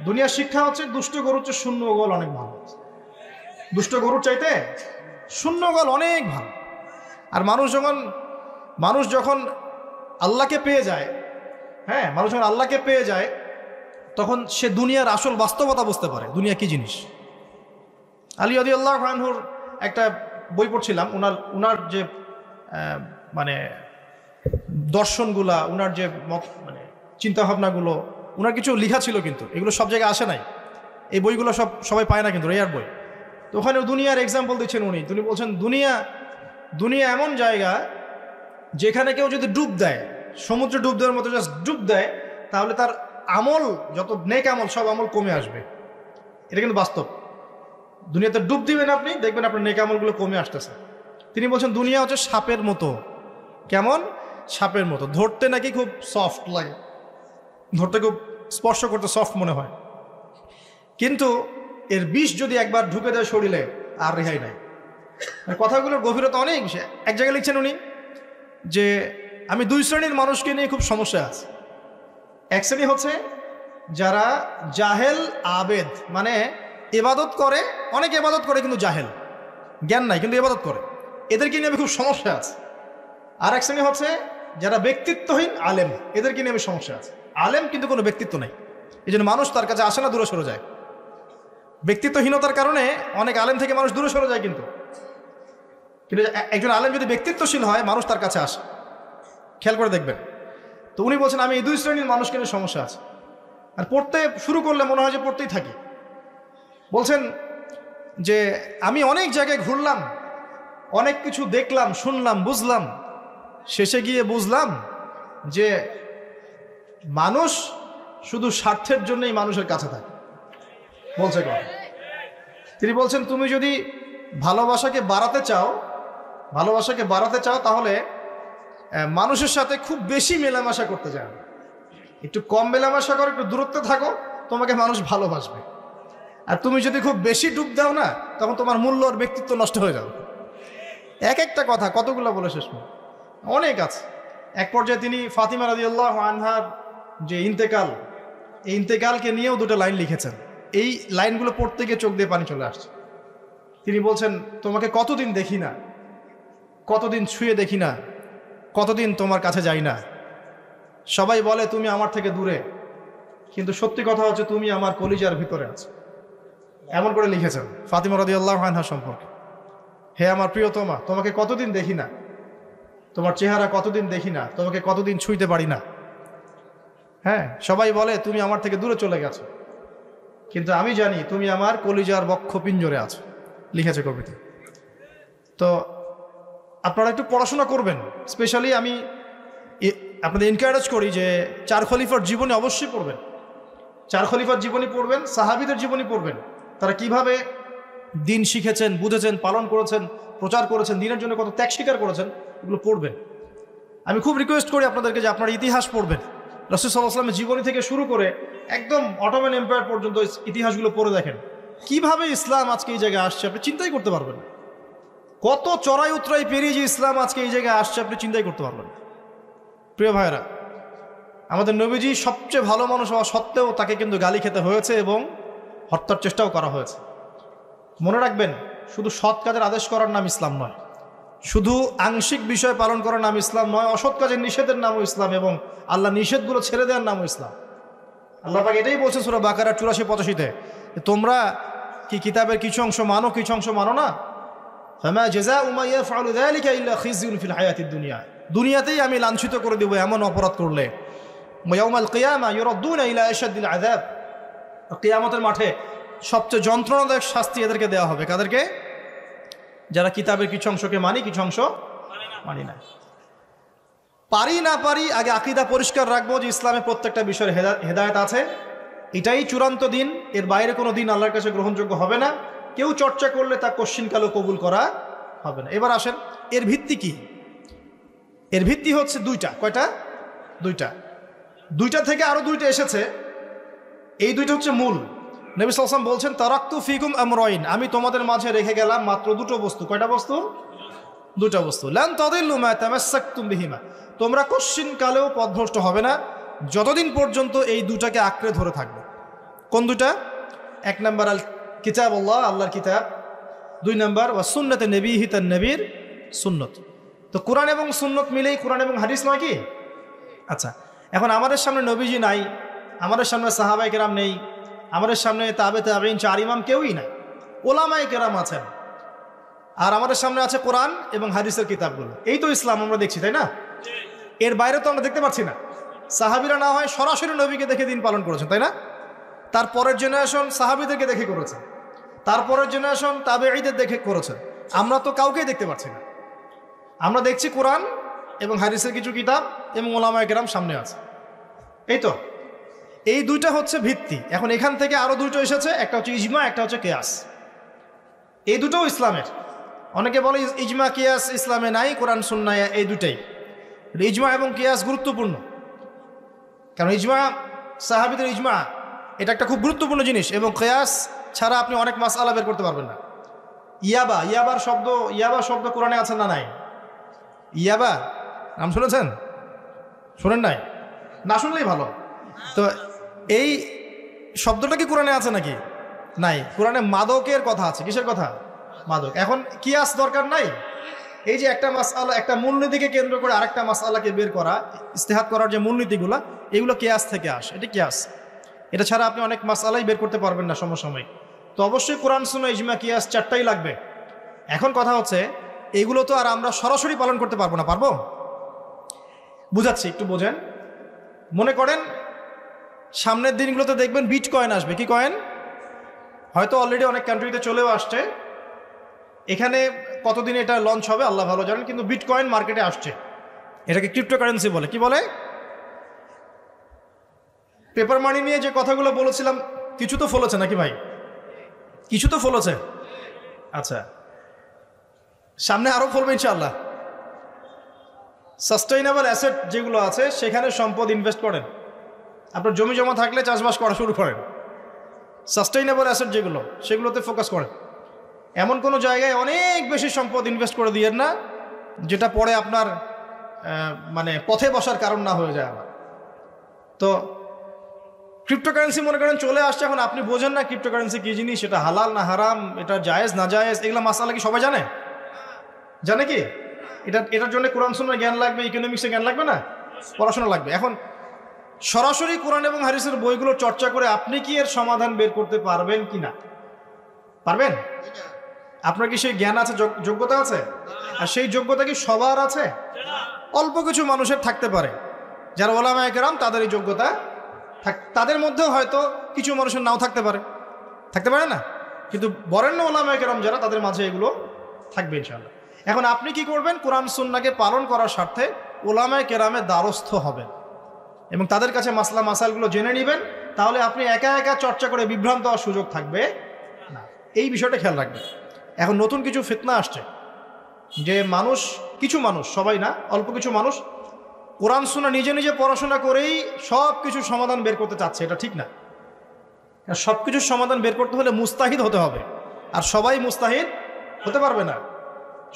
দুনিয়ার শিক্ষা হচ্ছে দুষ্ট গরুর চেয়ে শূন্য গোল অনেক ভালো। দুষ্ট গরুর চাইতে শূন্য গোল অনেক ভালো। আর মানুষ যখন আল্লাহকে পেয়ে যায়, হ্যাঁ, মানুষ যখন আল্লাহকে পেয়ে যায় তখন সে দুনিয়ার আসল বাস্তবতা বুঝতে পারে, দুনিয়া কি জিনিস। আলী রাদিয়াল্লাহু আনহুর একটা বই পড়ছিলাম, উনার যে মানে দর্শনগুলা, উনার যে মানে চিন্তাভাবনাগুলো, উনার কিছু লেখা ছিল, কিন্তু এগুলো সব জায়গায় আসে নাই, এই বইগুলো সবাই পায় না, কিন্তু রেয়ার বই। তো ওখানে দুনিয়ার এক্সাম্পল দিচ্ছেন উনি বলছেন দুনিয়া এমন জায়গা যেখানে কেউ যদি ডুব দেয়, সমুদ্রে ডুব দেওয়ার মতো জাস্ট ডুব দেয়, তাহলে তার আমল, যত নেক আমল, সব আমল কমে আসবে। এটা কিন্তু বাস্তব। দুনিয়াতে ডুব দিবেন আপনি, দেখবেন আপনার নেক আমলগুলো কমে আসতেছে। তিনি বলছেন দুনিয়া হচ্ছে সাপের মতো। কেমন? সাপের মতো। ধরতে নাকি খুব সফট লাগে, ধরতে খুব স্পর্শ করতে সফট মনে হয়, কিন্তু এর বিষ যদি একবার ঢুকে দেয় শরীরে আর রেহাই নাই। কথাগুলোর গভীরতা অনেক বেশি। এক জায়গায় লিখছেন উনি যে আমি দুই শ্রেণীর মানুষকে নিয়ে খুব সমস্যা আছে। এক শ্রেণী হচ্ছে যারা জাহেল আবেদ, মানে ইবাদত করে, অনেক ইবাদত করে কিন্তু জাহেল, জ্ঞান নাই কিন্তু ইবাদত করে, এদেরকে নিয়ে আমি খুব সমস্যা আছে। আর এক শ্রেণী হচ্ছে যারা ব্যক্তিত্বহীন আলেম, এদেরকে নিয়ে আমি সমস্যা আছে। আলেম কিন্তু কোনো ব্যক্তিত্ব নেই, এই জন্য মানুষ তার কাছে আসে না, দূরে সরে যায়। ব্যক্তিত্বহীনতার কারণে অনেক আলেম থেকে মানুষ দূরে সরে যায়, কিন্তু একজন আলেম যদি ব্যক্তিত্বশীল হয় মানুষ তার কাছে আসে। খেয়াল করে দেখবেন। তো উনি বলছেন আমি এই দুই শ্রেণীর মানুষকে নিয়ে সমস্যা আছে, আর পড়তে শুরু করলে মনে হয় যে পড়তেই থাকি। বলছেন যে আমি অনেক জায়গায় ঘুরলাম, অনেক কিছু দেখলাম, শুনলাম, বুঝলাম, শেষে গিয়ে বুঝলাম যে মানুষ শুধু স্বার্থের জন্যই মানুষের কাছে থাকে। বলছে কথা, তিনি বলছেন তুমি যদি ভালোবাসাকে বাড়াতে চাও তাহলে মানুষের সাথে খুব বেশি মেলামেশা করতে যাও, একটু কম মেলামেশা করো, একটু দূরত্বে থাকো, তোমাকে মানুষ ভালোবাসবে। আর তুমি যদি খুব বেশি ডুব দাও না, তখন তোমার মূল্য আর ব্যক্তিত্ব নষ্ট হয়ে যাবে। এক একটা কথা কতগুলো বলে শেষ নয়, অনেক আছে। এক পর্যায়ে তিনি ফাতিমা রাদিয়াল্লাহু আনহার যে ইন্তেকাল, এই ইন্তেকালকে নিয়েও দুটো লাইন লিখেছেন। এই লাইনগুলো পড়তে গিয়ে চোখ দিয়ে পানি চলে আসছে। তিনি বলছেন তোমাকে কতদিন দেখি না, কতদিন ছুঁয়ে দেখি না, কতদিন তোমার কাছে যাই না। সবাই বলে তুমি আমার থেকে দূরে, কিন্তু সত্যি কথা হচ্ছে তুমি আমার কলিজার ভিতরে আছো। এমন করে লিখেছেন ফাতিমা রাদিয়াল্লাহু আনহা সম্পর্কে। হে আমার প্রিয়তমা, তোমাকে কতদিন দেখি না, তোমার চেহারা কতদিন দেখি না, তোমাকে কতদিন ছুঁইতে পারি না। হ্যাঁ, সবাই বলে তুমি আমার থেকে দূরে চলে গেছো, কিন্তু আমি জানি তুমি আমার কলিজার বক্ষ পিঞ্জরে আছো, লিখেছে কবিতা। তো আপনারা একটু পড়াশোনা করবেন। স্পেশালি আমি আপনাদের এনকারেজ করি যে চার খলিফার জীবনী অবশ্যই পড়বেন, চার খলিফার জীবনী পড়বেন, সাহাবীদের জীবনী পড়বেন, তারা কিভাবে দিন শিখেছেন, বুঝেছেন, পালন করেছেন, প্রচার করেছেন, দিনের জন্য কত ত্যাগ স্বীকার করেছেন, এগুলো পড়বেন। আমি খুব রিকোয়েস্ট করি আপনাদেরকে যে আপনারা ইতিহাস পড়বেন। রাসূল সাল্লাল্লাহু আলাইহি ওয়াসাল্লামের জীবনী থেকে শুরু করে একদম অটোমান এম্পায়ার পর্যন্ত ইতিহাসগুলো পড়ে দেখেন, কিভাবে ইসলাম আজকে এই জায়গায় আসছে আপনি চিন্তাই করতে পারবেন না। কত চড়াই উতরাই পেরিয়ে যে ইসলাম আজকে এই জায়গায় আসছে আপনি চিন্তাই করতে পারবেন না। প্রিয় ভাইয়েরা, আমাদের নবীজি সবচেয়ে ভালো মানুষ হওয়া সত্ত্বেও তাকে কিন্তু গালি খেতে হয়েছে এবং হত্যার চেষ্টাও করা হয়েছে। মনে রাখবেন, শুধু সৎ কাজের আদেশ করার নাম ইসলাম নয়, শুধু আংশিক বিষয় পালন করার নাম ইসলাম নয়, অসৎ কাজের নিষেধের নামও ইসলাম, এবং আল্লাহ নিষেধগুলো ছেড়ে দেওয়ার নামও ইসলাম। আল্লাহ পাক এটাই বলছেন সূরা বাকারা 84-85-তে, তোমরা কি কিতাবের কিছু অংশ মানো, কিছু অংশ মানো না? ফামা জাযাউ মা ইয়াফআলু যালিকা ইল্লা খিzyun ফিল হায়াতিদ দুনিয়া, দুনিয়াতেই আমি লাঞ্ছিত করে দেব এমন অপরাধ করলে। ওয়া ইয়াউমাল কিয়ামা ইউরাদ্দুনা ইলা আশাদ্দিল আযাব, কিয়ামতের মাঠে সবচেয়ে যন্ত্রণাদায়ক শাস্তি এদেরকে দেওয়া হবে। কাদেরকে? যারা কিতাবের কিছু অংশকে মানি, কিছু অংশ মানি না। পারি না পারি, আগে আকীদা পরিষ্কার রাখবো যে ইসলামে প্রত্যেকটা বিষয়ের হেদায়েত আছে, এটাই চূড়ান্ত দিন, এর বাইরে কোনো দিন আল্লাহর কাছে গ্রহণযোগ্য হবে না। কেউ চর্চা করলে তা কশ্চিনকালও কবুল করা হবে না। এবার আসেন, এর ভিত্তি কি? এর ভিত্তি হচ্ছে দুইটা। কয়টা? দুইটা। দুইটা থেকে আরো দুইটা এসেছে, এই দুইটা হচ্ছে মূল। নবী সাল্লাল্লাহু আলাইহি ওয়াসাল্লাম বলছেন, তারাকতু ফিকুম আমরাইন, আমি তোমাদের মাঝে রেখে গেলাম মাত্র দুটো বস্তু। কয়টা বস্তু? দুটা বস্তু। লান তাদিল্লু মা তামাসসাকতুম বিহিমা, তোমরা কশ্চিনকালেও পথভ্রষ্ট হবে না যতদিন পর্যন্ত এই দুটাকে আঁকড়ে ধরে থাকবে। কোন দুটা? এক নাম্বার আল কিতাব আল্লাহ, আল্লাহর কিতাব। দুই নাম্বার ওয়া সুন্নাতে নবীহি, তার নবীর সুন্নত। তো কোরআন এবং সুন্নত মিলেই কোরআন এবং হাদিস নয় কি? আচ্ছা, এখন আমাদের সামনে নবীজি নাই, আমাদের সামনে সাহাবায়ে কেরাম নেই, আমাদের সামনে তাবে তাবেঈন, চার ইমাম কেউই নাই, ওলামায়ে কেরাম আছেন, আর আমাদের সামনে আছে কোরআন এবং হাদিসের কিতাবগুলো। এই তো ইসলাম আমরা দেখছি, তাই না? এর বাইরে তো আমরা দেখতে পাচ্ছি না। সাহাবীরা না হয় সরাসরি নবীকে দেখে দিন পালন করেছেন, তাই না? তারপরের জেনারেশন সাহাবীদেরকে দেখে করেছে, তারপরের জেনারেশন তাবেঈদের দেখে করেছে। আমরা তো কাউকেই দেখতে পাচ্ছি না। আমরা দেখছি কোরআন এবং হাদিসের কিছু কিতাব এবং ওলামায়ে কেরাম সামনে আছে। এই তো, এই দুইটা হচ্ছে ভিত্তি। এখন এখান থেকে আরো দুটো এসেছে, একটা হচ্ছে ইজমা, একটা হচ্ছে কিয়াস। এই দুটোও ইসলামের। অনেকে বলে ইজমা কিয়াস ইসলামে নাই, কোরআন সুন্নাহ এই দুটাই। ইজমা এবং কিয়াস গুরুত্বপূর্ণ, কারণ ইজমা, সাহাবীদের ইজমা, এটা একটা খুব গুরুত্বপূর্ণ জিনিস, এবং কিয়াস ছাড়া আপনি অনেক মাসআলা বের করতে পারবেন না। ইয়াবার শব্দ কোরআনে আছে না নাই? ইয়াবা নাম শুনেছেন? শোনেন নাই? না শুনলেই ভালো। তো এই শব্দটা কি কোরআনে আছে নাকি? নাই। কোরআনে মাদকের কথা আছে। কিসের কথা? মাদক। এখন কিয়াস দরকার নাই। এই যে একটা মাসআলা, একটা মূলনীতিকে কেন্দ্র করে আরেকটা মাসআলাকে বের করা, ইস্তেহাদ করার যে মূলনীতিগুলো, এগুলো কিয়াস থেকে আসে। এটা কিয়াস। এটা ছাড়া আপনি অনেক মাসআলাই বের করতে পারবেন না সমসাময়িক। তো অবশ্যই কোরআন, সুন্নাহ, ইজমা, কিয়াস চারটাই লাগবে। এখন কথা হচ্ছে, এগুলো তো আর আমরা সরাসরি পালন করতে পারবো না। পারবো? বুঝাচ্ছি, একটু বোঝেন। মনে করেন সামনের দিনগুলোতে দেখবেন বিট কয়েন আসবে। কি কয়েন? হয়তো অলরেডি অনেক কান্ট্রিতে চলেও আসছে। এখানে কতদিন এটা লঞ্চ হবে আল্লাহ ভালো জানেন, কিন্তু বিট কয়েন মার্কেটে আসছে। এটাকে ক্রিপ্টোকারেন্সি বলে। কি বলে? পেপার মানি নিয়ে যে কথাগুলো বলেছিলাম, কিছু তো ফলেছে নাকি ভাই? কিছু তো ফলেছে। আচ্ছা, সামনে আরো ফলবে ইনশাআল্লাহ। সাস্টেইনেবল অ্যাসেট যেগুলো আছে, সেখানে সম্পদ ইনভেস্ট করেন। আপনার জমি জমা থাকলে চাষবাস করা শুরু করেন। সাস্টেইনেবল অ্যাসেট যেগুলো, সেগুলোতে ফোকাস করেন। এমন কোনো জায়গায় অনেক বেশি সম্পদ ইনভেস্ট করে দিয়েন না যেটা পরে আপনার মানে পথে বসার কারণ না হয়ে যায় আবার। তো ক্রিপ্টোকারেন্সি মনে করেন চলে আসছে, এখন আপনি বোঝেন না ক্রিপ্টোকারেন্সি কি জিনিস, সেটা হালাল না হারাম, এটা জায়েজ না জায়েজ, এগুলো মাসালা কি সবাই জানে? জানে কি? এটার জন্য কোরআন সুন্নাহর জ্ঞান লাগবে, ইকোনমিক্সের জ্ঞান লাগবে না? পড়াশোনা লাগবে। এখন সরাসরি কোরআন এবং হাদিসের বইগুলো চর্চা করে আপনি কি এর সমাধান বের করতে পারবেন কি না? পারবেন? আপনার কি সেই জ্ঞান আছে, যোগ্যতা আছে? আর সেই যোগ্যতা কি সবার আছে? অল্প কিছু মানুষের থাকতে পারে, যারা ওলামায়ে কেরাম, তাদের এই যোগ্যতা, তাদের মধ্যেও হয়তো কিছু মানুষের নাও থাকতে পারে না, কিন্তু বরেণ্য ওলামায়ে কেরাম যারা, তাদের মাঝে এগুলো থাকবে ইনশাআল্লাহ। এখন আপনি কি করবেন? কোরআন সুন্নাহকে পালন করার স্বার্থে ওলামায়ে কেরামের দ্বারস্থ হবেন এবং তাদের কাছে মাসলা মাসাইলগুলো জেনে নেবেন। তাহলে আপনি একা একা চর্চা করে বিভ্রান্ত হওয়ার সুযোগ থাকবে না। এই বিষয়টা খেয়াল রাখবেন। এখন নতুন কিছু ফিতনা আসছে যে কিছু মানুষ, সবাই না, অল্প কিছু মানুষ কোরআন সুন্নাহ নিজে নিজে পড়াশোনা করেই সব কিছুর সমাধান বের করতে চাচ্ছে। এটা ঠিক না। সব কিছুর সমাধান বের করতে হলে মুস্তাহিদ হতে হবে, আর সবাই মুস্তাহিদ হতে পারবে না।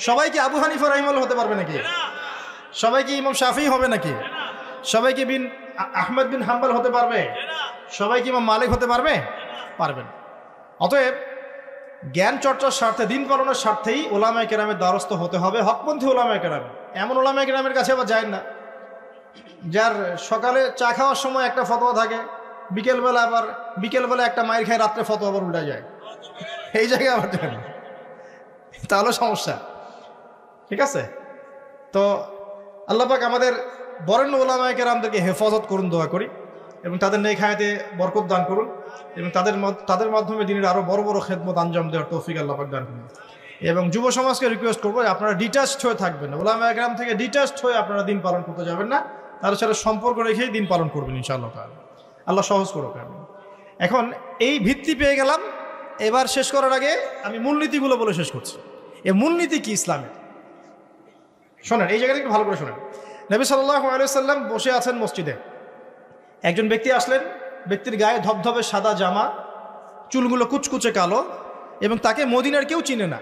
সবাই কি আবু হানিফা রাহিমাহুল্লাহ হতে পারবে নাকি? সবাই কি ইমাম শাফিঈ হবে নাকি? সবাই কি আহমদ বিন হাম্বল হতে পারবে? সবাই কি ইমাম মালিক হতে পারবে? পারবে না। অতএব জ্ঞান চর্চার স্বার্থে, দিন পালনের স্বার্থেই ওলামায়ে কেরামের দ্বারস্থ হতে হবে, হকপন্থী ওলামায়ে কেরাম। এমন ওলামায়ে কেরামের কাছে আবার যায় না যার সকালে চা খাওয়ার সময় একটা ফতোয়া থাকে, বিকেলবেলা একটা মাইর খায়, রাত্রে ফতোয়া আবার উল্টা যায়। এই জায়গায় আবার যায় না, তাহলে সমস্যা। ঠিক আছে? তো আল্লাহ পাক আমাদের বরেণ্য ওলামায়ে কেরামদেরকে হেফাজত করুন, দোয়া করি, এবং তাদের নেক হায়াতে বরকত দান করুন, এবং তাদের মাধ্যমে দিনের আরো বড় বড় খেদমত আঞ্জাম দেওয়ার তৌফিক আল্লাহ পাক দান করুন। এবং যুব সমাজকে রিকোয়েস্ট করবো, আপনারা ডিটাচড হয়ে থাকবেন না, ওলামায়ে কেরাম থেকে ডিটাচড হয়ে আপনারা দিন পালন করতে যাবেন না, তাদের সাথে সম্পর্ক রেখেই দিন পালন করবেন ইনশাআল্লাহ তাআলা। আল্লাহ সহজ করুক। এখন এই ভিত্তি পেয়ে গেলাম, এবার শেষ করার আগে আমি মূলনীতিগুলো বলে শেষ করছি। এই মূলনীতি কি ইসলামের? শোনেন, এই জায়গাটা একটু ভালো করে শোনেন। নবী সাল্লাল্লাহু আলাইহি ওয়াসাল্লাম বসে আছেন মসজিদে, একজন ব্যক্তি আসলেন, ব্যক্তির গায়ে ধবধবে সাদা জামা, চুলগুলো কুচকুচে কালো, এবং তাকে মদিনার কেউ চিনে না।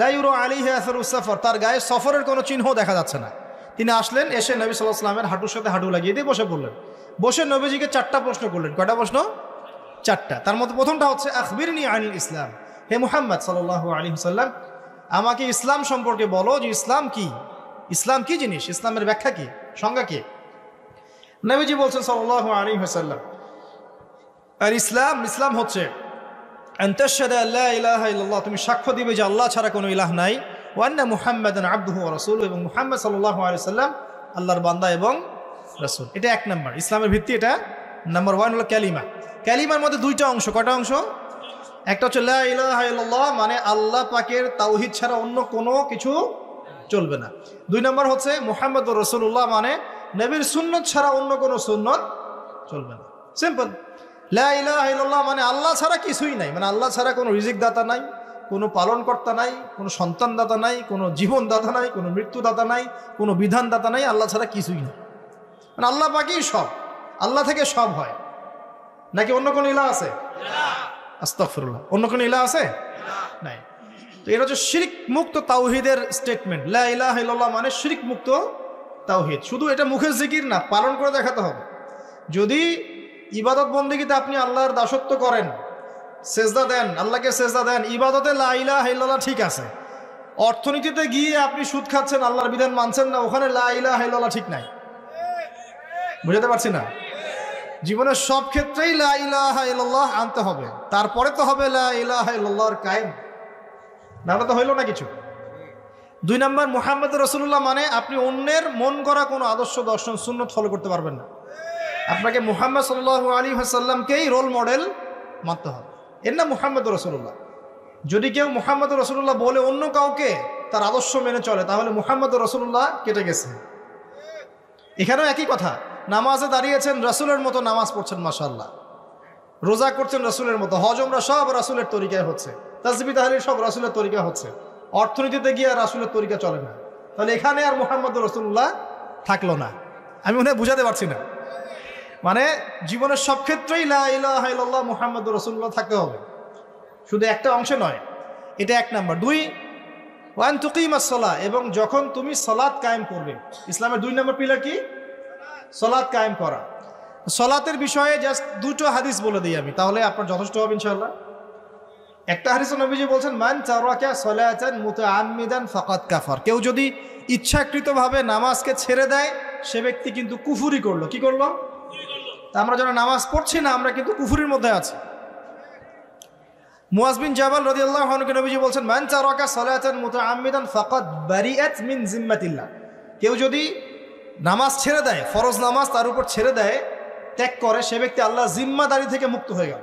লা ইউরা আলাইহি আসারুস সাফর, তার গায়ে সফরের কোনো চিহ্ন দেখা যাচ্ছে না। তিনি আসলেন, এসে নবী সাল্লাল্লাহু আলাইহি ওয়াসাল্লামের হাঁটুর সাথে হাঁটু লাগিয়ে দিয়ে বসে পড়লেন। বসে নবীজিকে 4টা প্রশ্ন করলেন। কয়টা প্রশ্ন? 4টা। তার মধ্যে প্রথমটা হচ্ছে আখবিরনি আনিল ইসলাম, হে মুহাম্মদ সাল্লাল্লাহু আলাইহি ওয়াসাল্লাম, আমাকে ইসলাম সম্পর্কে বলো, যে ইসলাম কি, ইসলাম কি জিনিস, ইসলামের ব্যাখ্যা কি, সংজ্ঞা কি? নবীজি বলছেন সাল্লাল্লাহু আলাইহি ওয়াসাল্লাম, আর ইসলাম হচ্ছে আন তাশহাদা লা ইলাহা ইল্লাল্লাহ, তুমি সাক্ষ্য দিবে যে আল্লাহ ছাড়া কোনো ইলাহ নাই, ওয়া আন্না মুহাম্মাদান আবদুহু ওয়া রাসূলুহু, এবং মুহাম্মদ সাল্লাল্লাহু আলাইহি ওয়াসাল্লাম আল্লাহর বান্দা এবং রাসূল। এটা 1 নাম্বার ইসলামের ভিত্তি। এটা নাম্বার 1 হলো কালিমা। কালিমার মধ্যে 2টা অংশ। কয়টা অংশ? একটা হচ্ছে লা ইলাহা ইল্লাল্লাহ, মানে আল্লাহ পাকের তাওহীদ ছাড়া অন্য কোনো কিছু চলবে না। 2 নাম্বার হচ্ছে মুহাম্মদুর রাসূলুল্লাহ, মানে নবীর সুন্নাত ছাড়া অন্য কোনো সুন্নাত চলবে না। সিম্পল। লা ইলাহা ইল্লাল্লাহ মানে আল্লাহ ছাড়া কিছুই নাই, মানে আল্লাহ ছাড়া কোনো রিজিক দাতা নাই, কোনো পালনকর্তা নাই, কোনো সন্তান দাতা নাই, কোনো জীবন দাতা নাই, কোনো মৃত্যু দাতা নাই, কোনো বিধান দাতা নাই, আল্লাহ ছাড়া কিছুই নাই। মানে আল্লাহ পাকেই সব, আল্লাহ থেকে সব হয়। নাকি অন্য কোনো ইলাহ আছে? আস্তাগফিরুল্লাহ, অন্য কোনো ইলাহ আছে? নাই। তো এটা হচ্ছে শিরক মুক্ত তাওহীদের স্টেটমেন্ট। লা ইলাহা ইল্লাল্লাহ মানে শিরক মুক্ত তাওহীদ। শুধু এটা মুখের জিকির না, পালন করে দেখাতে হবে। যদি ইবাদত বন্দেগীতে আপনি আল্লাহর দাসত্ব করেন, সেজদা দেন, আল্লাহকে সেজদা দেন, ইবাদতে লা ইলাহা ইল্লাল্লাহ ঠিক আছে, অর্থনীতিতে গিয়ে আপনি সুদ খাচ্ছেন, আল্লাহর বিধান মানছেন না, ওখানে লা ইলাহা ইল্লাল্লাহ ঠিক নাই। বুঝাতে পারছি না? জীবনের সব ক্ষেত্রেই লা ইলাহা ইল্লাল্লাহ আনতে হবে, তারপরে তো হবে লা ইলাহা ইল্লাল্লাহর কায়েম, নাহলে তো হইল না কিছু। 2 নাম্বার মুহাম্মদ রাসূলুল্লাহ মানে আপনি অন্যের মন করা কোনো আদর্শ, দর্শন, সুন্নত ফলো করতে পারবেন না। আপনাকে মুহাম্মদ সাল্লাল্লাহু আলাইহি ওয়াসাল্লামকেই রোল মডেল মানতে হবে। এর নাম মুহাম্মদ রাসূলুল্লাহ। যদি কেউ মুহাম্মদ রাসূলুল্লাহ বলে অন্য কাউকে তার আদর্শ মেনে চলে, তাহলে মুহাম্মদ রাসূলুল্লাহ কেটে গেছে। এখানেও একই কথা, নামাজে দাঁড়িয়েছেন রাসূলের মতো নামাজ পড়ছেন মাশাআল্লাহ, রোজা করছেন রাসূলের মতো, হজ উমরা সব রাসূলের তরিকায় হচ্ছে, তাসবিহ তাহলিল সব রাসূলের তরিকা হচ্ছে, অর্থনীতিতে গিয়ে রাসূলের তরিকা চলে না, তাহলে এখানে আর মুহাম্মদ রাসূলুল্লাহ থাকলো না। আমি মনে হয় বুঝাতে পারছি না। মানে জীবনের সব ক্ষেত্রেই লা ইলাহা ইল্লাল্লাহ মুহাম্মদুর রাসূলুল্লাহ থাকতে হবে, শুধু একটা অংশে নয়। এটা 1 নাম্বার। 2 ওয়ান তুকিমাস সালাহ, এবং যখন তুমি সালাত কায়েম করবে, ইসলামের 2 নম্বর পিলার কি? সালাত কায়েম করা। সালাতের বিষয়ে জাস্ট 2টো হাদিস বলে দিই আমি, তাহলে আপনার যথেষ্ট হবে ইনশাআল্লাহ। একটা হাদিসে নবীজি বলছেন, মান তারাকা সালাতান মুতাআম্মিদান ফাকাদ কাফার, কেউ যদি ইচ্ছাকৃতভাবে নামাজকে ছেড়ে দেয়, সে ব্যক্তি কিন্তু কুফরি করলো। কি করলো? আমরা যারা নামাজ পড়ছি না, আমরা কিন্তু কুফরির মধ্যে আছি। মুয়াজ বিন জাবাল রাদিয়াল্লাহু আনহু নবীজি বলছেন, মান তারাকা সালাতান মুতাআম্মিদান ফাকাদ বারিআত মিন জিম্মাতিল্লাহ, কেউ যদি নামাজ ছেড়ে দেয়, ফরজ নামাজ তার উপর ছেড়ে দেয়, ত্যাগ করে, সে ব্যক্তি আল্লাহর জিম্মাদারি থেকে মুক্ত হয়ে গেল।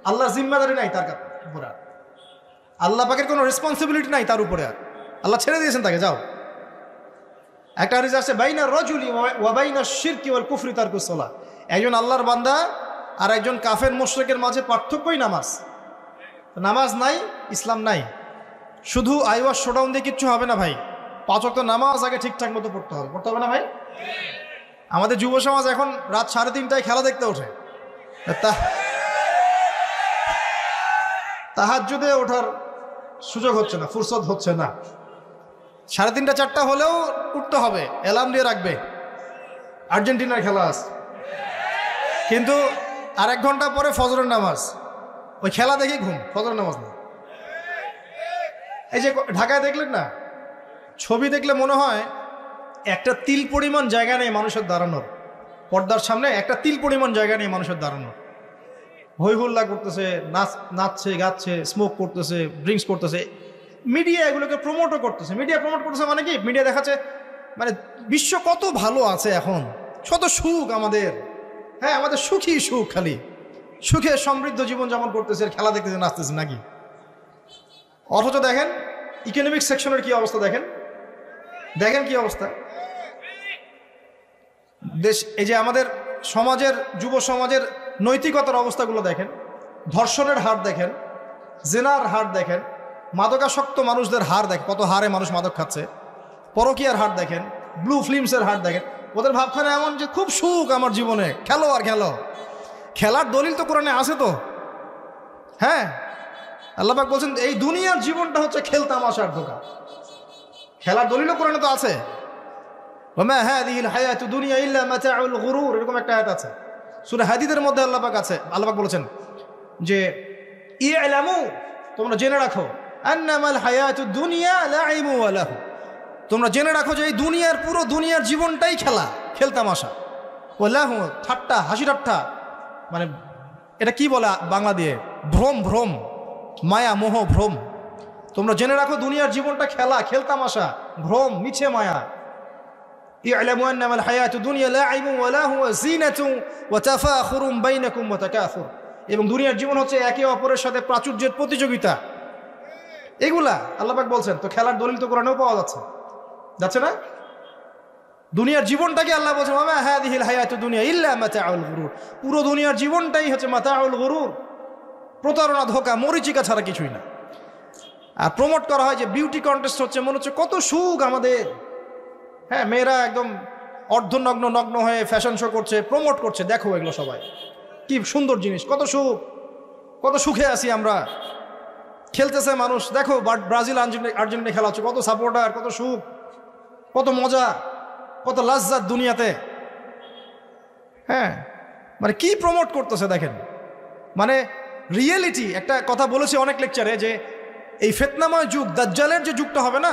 আল্লাহর জিম্মাদারি নাই তার উপরে, আল্লাহ পাকের কোনো রেসপন্সিবিলিটি নাই তার উপরে, আর আল্লাহ ছেড়ে দিয়েছেন তাকে, যাও। একটা হাদিস আছে, বাইনা রাজুলি ওয়া বাইনা শিরকি ওয়াল কুফরি তারকুস সালাহ, একজন আল্লাহর বান্দা আর একজন কাফের মুশরিকের মাঝে পার্থক্যই নামাজ। নামাজ নাই, ইসলাম নাই। শুধু আইওয়াশ শোডাউন দিয়ে কিচ্ছু হবে না ভাই, 5 ওয়াক্ত নামাজ আগে ঠিকঠাক মতো পড়তে হবে। পড়তে হবে না ভাই? আমাদের যুব সমাজ এখন রাত 3:30টায় খেলা দেখতে ওঠে, তাহাজ্জুদে ওঠার সুযোগ হচ্ছে না, ফুরসত হচ্ছে না। 3:30 4টা হলেও উঠতে হবে, অ্যালার্ম দিয়ে রাখবে। আর্জেন্টিনার খেলা আছে, কিন্তু আর 1 ঘন্টা পরে ফজরের নামাজ, ওই খেলা দেখি ঘুম, ফজরের নামাজ না। এই যে ঢাকায় দেখলেন না, ছবি দেখলে মনে হয় একটা তিল পরিমাণ জায়গা নেই মানুষের দাঁড়ানোর, পর্দার সামনে একটা তিল পরিমাণ জায়গা নেই মানুষের দাঁড়ানোর। হই হুল্লা করতেছে, নাচছে গাচ্ছে, স্মোক করতেছে, ড্রিঙ্কস করতেছে। মিডিয়া এগুলোকে প্রমোটও করতেছে। মিডিয়া প্রমোট করতেছে মানে কি, মিডিয়া দেখাচ্ছে মানে বিশ্ব কত ভালো আছে এখন, কত সুখ আমাদের, হ্যাঁ আমাদের সুখী সুখ, খালি সুখে সমৃদ্ধ জীবন যেমন করতেছে, খেলা দেখতেছে, নাচতেছে নাকি। অথচ দেখেন ইকোনমিক সেকশনের কি অবস্থা, দেখেন দেখেন কি অবস্থা দেশ। এই যে আমাদের সমাজের, যুব সমাজের নৈতিকতার অবস্থাগুলো দেখেন, ধর্ষণের হার দেখেন, জেনার হার দেখেন, মাদকাসক্ত মানুষদের হার দেখেন, কত হারে মানুষ মাদক খাচ্ছে, পরকীয়ার হার দেখেন, ব্লু ফিল্মসের হার দেখেন। ওদের ভাবখানে এমন যে খুব সুখ আমার জীবনে, খেলো আর খেলো। খেলার দলিল তো কোরআনে আছে তো, হ্যাঁ আল্লাহ পাক বলছেন এই দুনিয়ার জীবনটা হচ্ছে খেল তামাশার ধোঁকা। খেলার দলিলও কোরআনে তো আছে, ওমা হাযিহিল হায়াতু দুনিয়া ইল্লা মাতাউল গুরুর, এরকম একটা আয়াত আছে সূরা হাদীদের মধ্যে। আল্লাহ পাক আছে, আল্লাহ পাক বলেছেন যে ই'লামু, তোমরা জেনে রাখো, আন্নামাল হায়াতু দুনিয়া লাইবু ওয়া লাহু, তোমরা জেনে রাখো যে এই দুনিয়ার, পুরো দুনিয়ার জীবনটাই খেলা, খেল তামাশা। ওয়া লাহু, ঠাট্টা, হাসি ঠাট্টা, মানে এটা কি বলে বাংলা দিয়ে, ভ্রম, ভ্রম, মায়া মোহ ভ্রম। তোমরা জেনে রাখো দুনিয়ার জীবনটা খেলা, খেল তামাশা, ভ্রম, মিছে মায়া। ই'লামু আন্নামাল হায়াতু দুনিয়া লাইবু ওয়া লাহু ওয়া যিনাতু ওয়া তাফাখুরুম বাইনাকুম ওয়া তাকাসুর, এবং দুনিয়ার জীবন হচ্ছে একে অপরের সাথে প্রাচুর্যের প্রতিযোগিতা। এগুলা আল্লাহ পাক বলছেন। তো খেলার দলিল তো কোরআনেও পাওয়া যাচ্ছে না? দুনিয়ার জীবনটাকে আল্লাহ বলছেন ওমা হাযিহিল হায়াতু দুনিয়া ইল্লা মাতাউল গুরুর, পুরো দুনিয়ার জীবনটাই হচ্ছে মাতাউল গুরুর, প্রতারণা, ধোঁকা, মরিচিকা ছাড়া কিছুই না। আর প্রমোট করা হয় যে বিউটি কন্টেস্ট হচ্ছে, মনে হচ্ছে কত সুখ আমাদের, হ্যাঁ মেয়েরা একদম অর্ধনগ্ন নগ্ন হয়ে ফ্যাশন শো করছে, প্রমোট করছে, দেখো এগুলো সবাই কি সুন্দর জিনিস, কত সুখ, কত সুখে আছি আমরা। খেলতেছে মানুষ, দেখো ব্রাজিল আর্জেন্টিনা খেলা হচ্ছে, কত সাপোর্টার, কত সুখ, কত মজা, কত লাজ্জাত দুনিয়াতে। হ্যাঁ মানে কি প্রমোট করতেছে দেখেন। মানে রিয়েলিটি, একটা কথা বলেছি অনেক লেকচারে যে এই ফিতনাময় যুগ, দাজ্জালের যে যুগটা হবে না,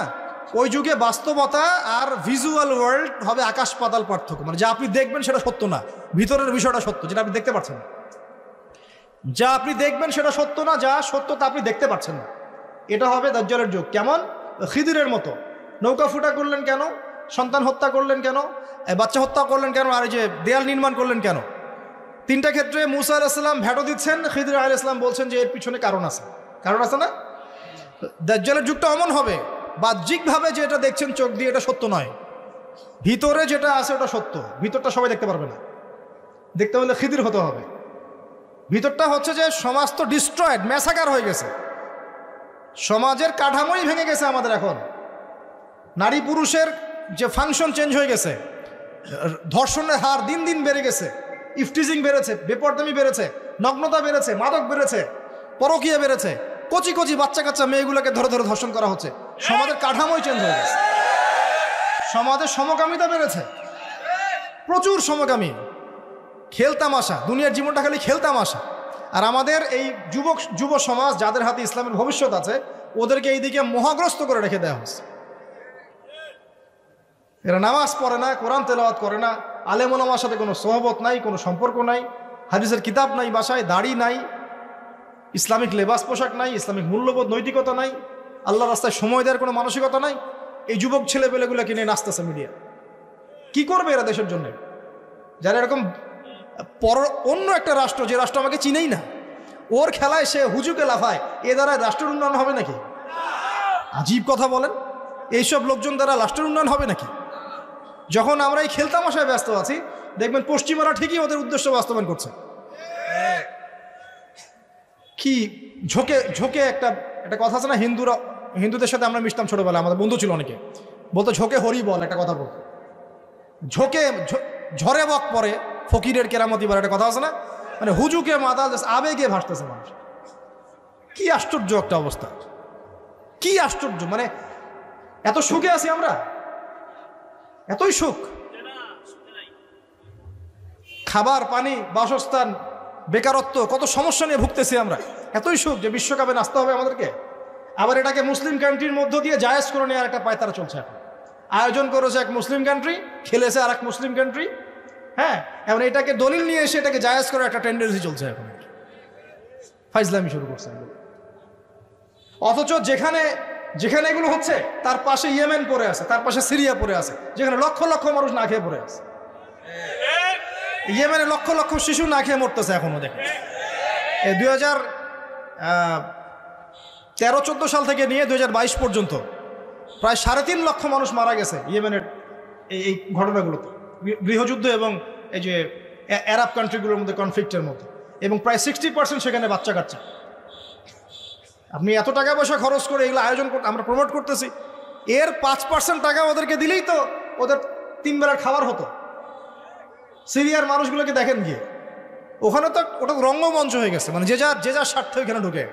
ওই যুগে বাস্তবতা আর ভিজুয়াল ওয়ার্ল্ড হবে আকাশ পাতাল পার্থক্য। মানে যা আপনি দেখবেন সেটা সত্য না, ভিতরের বিষয়টা সত্য, যেটা আপনি দেখতে পাচ্ছেন না। যা আপনি দেখবেন সেটা সত্য না, যা সত্য তা আপনি দেখতে পাচ্ছেন না। এটা হবে দাজ্জালের যুগ। কেমন? খিদিরের মতো। নৌকা ফুটা করলেন কেন? সন্তান হত্যা করলেন কেন? বাচ্চা হত্যা করলেন কেন? আর এই যে দেয়াল নির্মাণ করলেন কেন? 3টা ক্ষেত্রে মুসা আলাইহিস সালাম ভেটো দিচ্ছেন, খিদির আলাইহিস সালাম বলছেন যে এর পিছনে কারণ আছে। কারণ আছে না? দাজ্জালের যুগটা এমন হবে, বাহ্যিকভাবে যেটা দেখছেন চোখ দিয়ে এটা সত্য নয়, ভিতরে যেটা আছে ওটা সত্য। ভিতরটা সবাই দেখতে পারবে না, দেখতে হলে খিদির হতে হবে। ভিতরটা হচ্ছে যে সমাজ তো ডিস্ট্রয়েড, ম্যাসাকার হয়ে গেছে, সমাজের কাঠামোই ভেঙে গেছে আমাদের। এখন নারী পুরুষের যে ফাংশন চেঞ্জ হয়ে গেছে, ধর্ষণের হার দিন দিন বেড়ে গেছে, ইফটিজিং বেড়েছে, বেপরদামি বেড়েছে, নগ্নতা বেড়েছে, মাদক বেড়েছে, পরকীয়া বেড়েছে, কচি কচি বাচ্চা কাচ্চা মেয়েগুলোকে ধরে ধরে ধর্ষণ করা হচ্ছে। সমাজের কাঠামোই চেঞ্জ হয়ে গেছে। সমাজের সমকামিতা বেড়েছে, প্রচুর সমকামী, খেলতামাশা, দুনিয়ার জীবনটা খালি খেলতামাশা। আর আমাদের এই যুব সমাজ, যাদের হাতে ইসলামের ভবিষ্যৎ আছে, ওদেরকে এই দিকে মোহাগ্রস্ত করে রেখে দেওয়া হয়েছে। এরা নামাজ পড়ে না, কোরআন তেলাওয়াত করে না, আলেম ওলামার সাথে কোনো সোহবত নাই, কোনো সম্পর্ক নাই, হাদিসের কিতাব নাই বাসায়, দাড়ি নাই, ইসলামিক লেবাস পোশাক নাই, ইসলামিক মূল্যবোধ নৈতিকতা নাই, আল্লাহ রাস্তায় সময় দেওয়ার কোনো মানসিকতা নাই। এই যুবক ছেলেপেলেগুলো কিনে নাচতেছে মিডিয়া। কি করবে এরা দেশের জন্য? যারা এরকম অন্য একটা রাষ্ট্র, যে রাষ্ট্র আমাকে চিনেই না, ওর খেলায় সে হুজুকে লাফায়, এ দ্বারা রাষ্ট্রের উন্নয়ন হবে নাকি? আজীব কথা বলেন, এইসব লোকজন দ্বারা রাষ্ট্রের উন্নয়ন হবে নাকি? যখন আমরা এই খেলতামাশায় ব্যস্ত আছি, দেখবেন পশ্চিমারা ঠিকই ওদের উদ্দেশ্য বাস্তবায়ন করছে। কি ঝোঁকে ঝোঁকে একটা কথা আছে না, হিন্দুদের সাথে আমরা মিশতাম ছোটবেলা, আমাদের বন্ধু ছিল অনেকে, বলতো ঝোঁকে হরি বল, একটা কথা বলতো, ঝোঁকে ঝরে বক পরে ফকিরের কেরামতি বলে একটা কথা আছে না, মানে হুজুকে মাতাল আবেগে ভাসতেছে মানুষ। কি আশ্চর্য একটা অবস্থা, কি আশ্চর্য। মানে এত সুখে আছি আমরা, এতই সুখ, খাবার, পানি, বাসস্থান, বেকারত্ব, কত সমস্যা নিয়ে ভুগতেছি আমরা। এতই সুখ যে বিশ্বকাপে নাচতে হবে আমাদেরকে। আবার এটাকে মুসলিম কান্ট্রির মধ্য দিয়ে জায়েজ করে নেওয়ার একটা পায়তারা চলছে এখন। আয়োজন করেছে এক মুসলিম কান্ট্রি, খেলেছে আর এক মুসলিম কান্ট্রি। হ্যাঁ, এখন এটাকে দলিল নিয়ে এসে এটাকে জায়েজ করার একটা টেন্ডেন্সি চলছে এখন, ফাইজলামি শুরু করছে। অথচ যেখানে যেখানে এগুলো হচ্ছে তার পাশে ইয়েমেন পড়ে আছে, তার পাশে সিরিয়া পড়ে আছে, যেখানে লক্ষ লক্ষ মানুষ না খেয়ে পড়ে আছে। ইয়েমেনে লক্ষ লক্ষ শিশু না খেয়ে মরতেছে এখনো। দেখেন, এই 2013-14 সাল থেকে নিয়ে 2022 পর্যন্ত প্রায় 3.5 লক্ষ মানুষ মারা গেছে ইয়েমেনের এই ঘটনাগুলোতে, গৃহযুদ্ধ এবং এই যে আরব কান্ট্রিগুলোর মধ্যে কনফ্লিক্টের মধ্যে, এবং প্রায় 60% সেখানে বাচ্চা কাচ্চা। আপনি এত টাকা পয়সা খরচ করে এগুলো আয়োজন করতে, আমরা প্রমোট করতেছি, এর 5% টাকা ওদেরকে দিলেই তো ওদের 3 বেলার খাবার হতো। সিরিয়ার মানুষগুলোকে দেখেন গিয়ে, ওখানে তো ওটা রঙ্গমঞ্চ হয়ে গেছে, মানে যে যার স্বার্থ এখানে ঢুকে।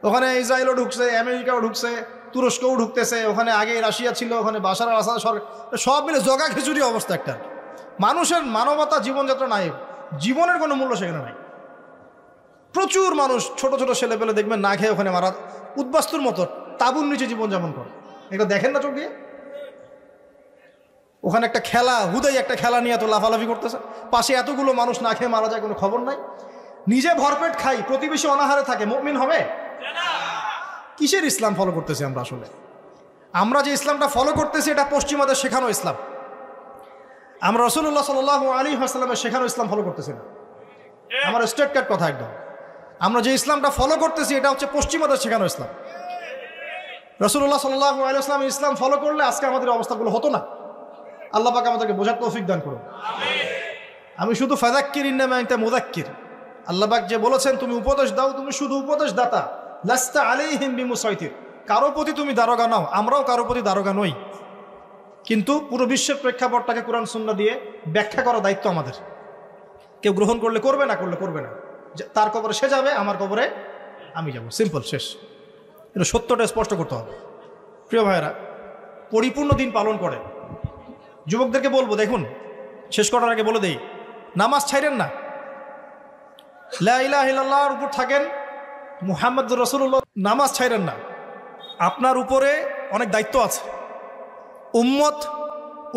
ওখানে ইসরায়েলও ঢুকছে, আমেরিকাও ঢুকছে, তুরস্কও ঢুকতেছে, ওখানে আগে রাশিয়া ছিল, ওখানে বাশার আল আসাদ সরকার, সব মিলে জগা খিচুড়ি অবস্থা একটা। মানুষের মানবতা, জীবনযাত্রা নাই, জীবনের কোনো মূল্য সেখানে নাই। প্রচুর মানুষ, ছোট ছোট ছেলে পেলে দেখবেন না খেয়ে ওখানে মারা, উদ্বাস্তুর মতো তাঁবুর নিচে জীবনযাপন করে। এগুলো দেখেন না চোখ দিয়ে? ওখানে একটা খেলা, হুদাই একটা খেলা নিয়ে এত লাফালাফি করতেছে, পাশে এতগুলো মানুষ না খেয়ে মারা যায়, কোনো খবর নাই। নিজে ভরপেট খাই, প্রতিবেশী অনাহারে থাকে, মুমিন হবে? কিসের ইসলাম ফলো করতেছি আমরা আসলে? আমরা যে ইসলামটা ফলো করতেছি এটা পশ্চিমাদের শেখানো ইসলাম। আমরা রাসূলুল্লাহ সাল্লাল্লাহু আলাইহি ওয়াসাল্লামের শেখানো ইসলাম ফলো করতেছি না। আমার স্ট্রেট কাট কথা একদম। আমরা যে ইসলামটা ফলো করতেছি এটা হচ্ছে পশ্চিমাদের শেখানো ইসলাম। রাসূলুল্লাহ সাল্লাল্লাহু আলাইহি ওয়াসাল্লাম ইসলাম ফলো করলে আজকে আমাদের অবস্থাগুলো হতো না। আল্লাহ পাক আমাদেরকে বোঝার তৌফিক দান করুন। আমি শুধু ফাযাক্কির ইন্নামা আনতা মুযাক্কির, আল্লাহ পাক যে বলেছেন তুমি উপদেশ দাও, তুমি শুধু উপদেশ দাতা, লাস্তা আলাইহিম বিমুসাইতির, কারো প্রতি তুমি দারোগা নাও, আমরাও কারো প্রতি দারোগা নই। কিন্তু পুরো বিশ্বের প্রেক্ষাপটটাকে কোরআন সুন্নাহ দিয়ে ব্যাখ্যা করার দায়িত্ব আমাদের। কেউ গ্রহণ করলে করবে, না করলে করবে না। তার কবরে সে যাবে, আমার কবরে আমি যাব, সিম্পল, শেষ। এটা সত্যটা স্পষ্ট করতে হবে। প্রিয় ভাইয়েরা, পরিপূর্ণ দিন পালন করে যুবকদেরকে বলবো, দেখুন শেষ করার আগে বলে দেই, নামাজ ছাইরেন না, লা ইলাহা ইল্লাল্লাহর উপর থাকেন, মুহাম্মদুর রাসূলুল্লাহ, নামাজ ছাইরেন না। আপনার উপরে অনেক দায়িত্ব আছে,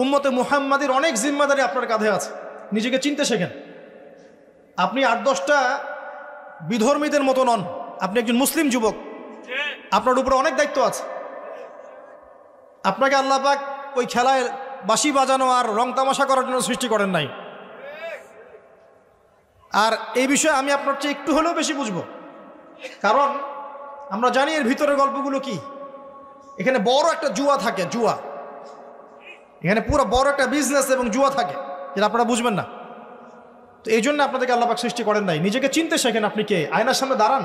উম্মতে মুহাম্মাদির অনেক জিম্মাদারি আপনার কাঁধে আছে। নিজেকে চিনতে শেখেন। আপনি 8-10টা বিধর্মীদের মতো নন, আপনি একজন মুসলিম যুবক, আপনার উপরে অনেক দায়িত্ব আছে। আপনাকে আল্লাহ পাক ওই খেলায় বাঁশি বাজানো আর রং তামাশা করার জন্য সৃষ্টি করেন নাই। আর এই বিষয়ে আমি আপনার চেয়ে একটু হলেও বেশি বুঝবো, কারণ আমরা জানি এর ভিতরের গল্পগুলো কি। এখানে বড় একটা জুয়া থাকে, জুয়া, এখানে পুরো বড় একটা বিজনেস এবং জুয়া থাকে, যেটা আপনারা বুঝবেন না। তো এই জন্য আপনাদেরকে আল্লাহ পাক সৃষ্টি করেন নাই। নিজেকে চিনতে শেখেন। আপনি কে? আয়নার সামনে দাঁড়ান।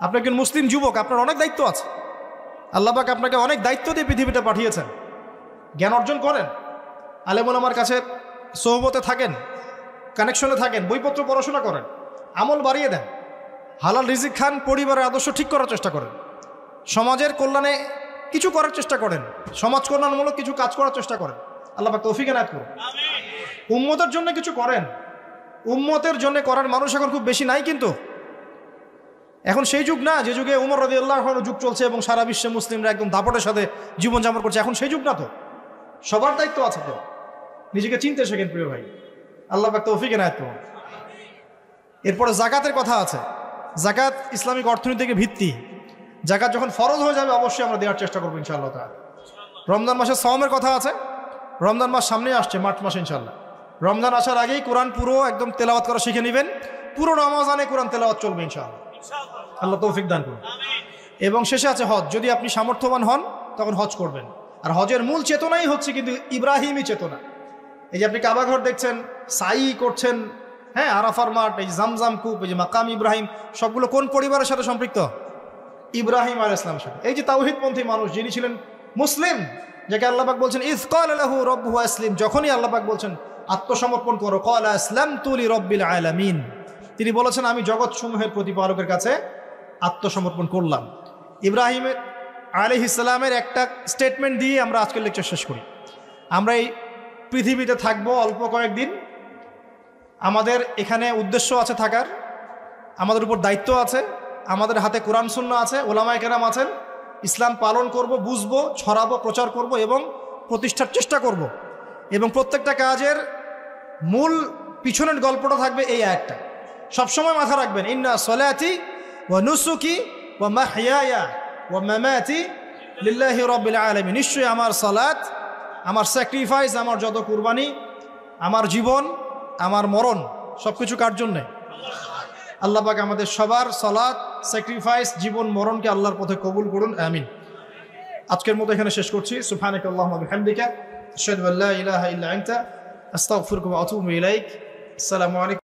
আপনি একজন মুসলিম যুবক, আপনার অনেক দায়িত্ব আছে। আল্লাহ পাক আপনাকে অনেক দায়িত্ব দিয়ে পৃথিবীতে পাঠিয়েছেন। জ্ঞান অর্জন করেন, আলেম ওলামার কাছে সোহবতে থাকেন, কানেকশনে থাকেন, বইপত্র পড়াশোনা করেন, আমল বাড়িয়ে দেন, হালাল রিজিক খান, পরিবারের আদর্শ ঠিক করার চেষ্টা করেন, সমাজের কল্যাণে কিছু করার চেষ্টা করেন, সমাজ কল্যাণমূলক কিছু কাজ করার চেষ্টা করেন। আল্লাহ পাক তৌফিক এনায়েত করুন। উম্মতের জন্য কিছু করেন। উম্মতের জন্য করার মানুষ এখন খুব বেশি নাই, কিন্তু এখন সেই যুগ না যে যুগে উমর রাদিয়াল্লাহু আনহু যুগ চলছে এবং সারা বিশ্বে মুসলিমরা একদম দাপটের সাথে জীবনযাপন করছে। এখন সেই যুগ না, তো সবার দায়িত্ব আছে। তো নিজেকে চিনতে শেখেন প্রিয় ভাই। আল্লাহ পাক তৌফিক এনায়েত করুন। এরপরে যাকাতের কথা আছে। যাকাত ইসলামিক অর্থনীতির ভিত্তি। যাকাত যখন ফরজ হয়ে যাবে অবশ্যই আমরা দেওয়ার চেষ্টা করবো ইনশাআল্লাহ তাআলা। রমজান মাসে সাওমের কথা আছে। রমজান মাস সামনেই আসছে, মার্চ মাসে ইনশাআল্লাহ। রমজান আসার আগেই কোরআন পুরো একদম তেলাওয়াত করা শিখে নেবেন। পুরো রমজানে কোরআন তেলাওয়াত চলবে ইনশাআল্লাহ। আল্লাহ তৌফিক দান করুন। এবং শেষে আছে হজ। যদি আপনি সামর্থ্যবান হন তখন হজ করবেন। আর হজের মূল চেতনাই হচ্ছে কিন্তু ইব্রাহিমী চেতনা। এই যে আপনি কাবা ঘর দেখছেন, সাই করছেন, হ্যাঁ, আরাফার মাঠ, এই জামজাম কূপ, এই যে মাকাম ইব্রাহিম, সবগুলো কোন পরিবারের সাথে সম্পৃক্ত? ইব্রাহিম আলাইহিস সালামের সাথে। এই যে তাওহীদপন্থী মানুষ, যিনি ছিলেন মুসলিম, যাকে আল্লাহ পাক বলছেন ইয ক্বালা লাহু রাব্বুহু আসলিম, যখনই আল্লাহ পাক বলছেন আত্মসমর্পণ করো, ক্বালা আসলামতু লিরাব্বিল আলামিন, তিনি বলেছেন আমি জগৎ সমূহের প্রতিপালকের কাছে আত্মসমর্পণ করলাম। ইব্রাহিম আলাইহিস সালামের একটা স্টেটমেন্ট দিয়ে আমরা আজকের লেকচার শেষ করি। আমরা এই পৃথিবীতে থাকবো অল্প কয়েকদিন, আমাদের এখানে উদ্দেশ্য আছে থাকার, আমাদের উপর দায়িত্ব আছে, আমাদের হাতে কোরআন সুন্নাহ আছে, ওলামায়ে কেরাম আছেন। ইসলাম পালন করব, বুঝবো, ছড়াবো, প্রচার করব এবং প্রতিষ্ঠার চেষ্টা করব। এবং প্রত্যেকটা কাজের মূল পিছনের গল্পটা থাকবে এই একটা। সবসময় মাথা রাখবেন, ইন্না সলাতি ওয়া নুসুকি ওয়া মাহইয়ায়া ওয়া মামাতি লিল্লাহি রাব্বিল আলামিন। নিশ্চয়ই আমার সালাত, আমার স্যাক্রিফাইস, আমার যত কুরবানি, আমার জীবন, আমার মরণ সবকিছু কার জন্যে? আল্লাহ পাক আমাদের সবার সালাত, স্যাক্রিফাইস, জীবন, মরণকে আল্লাহর পথে কবুল করুন, আমিন। আজকের মতো এখানে শেষ করছি। সুবহানাকাল্লাহুম্মা ওয়া বিহামদিকা আশহাদু আল্লা ইলাহা ইল্লা আনতা আস্তাগফিরুকা ওয়া আতুবু ইলাইক। আসসালামু আলাইকুম।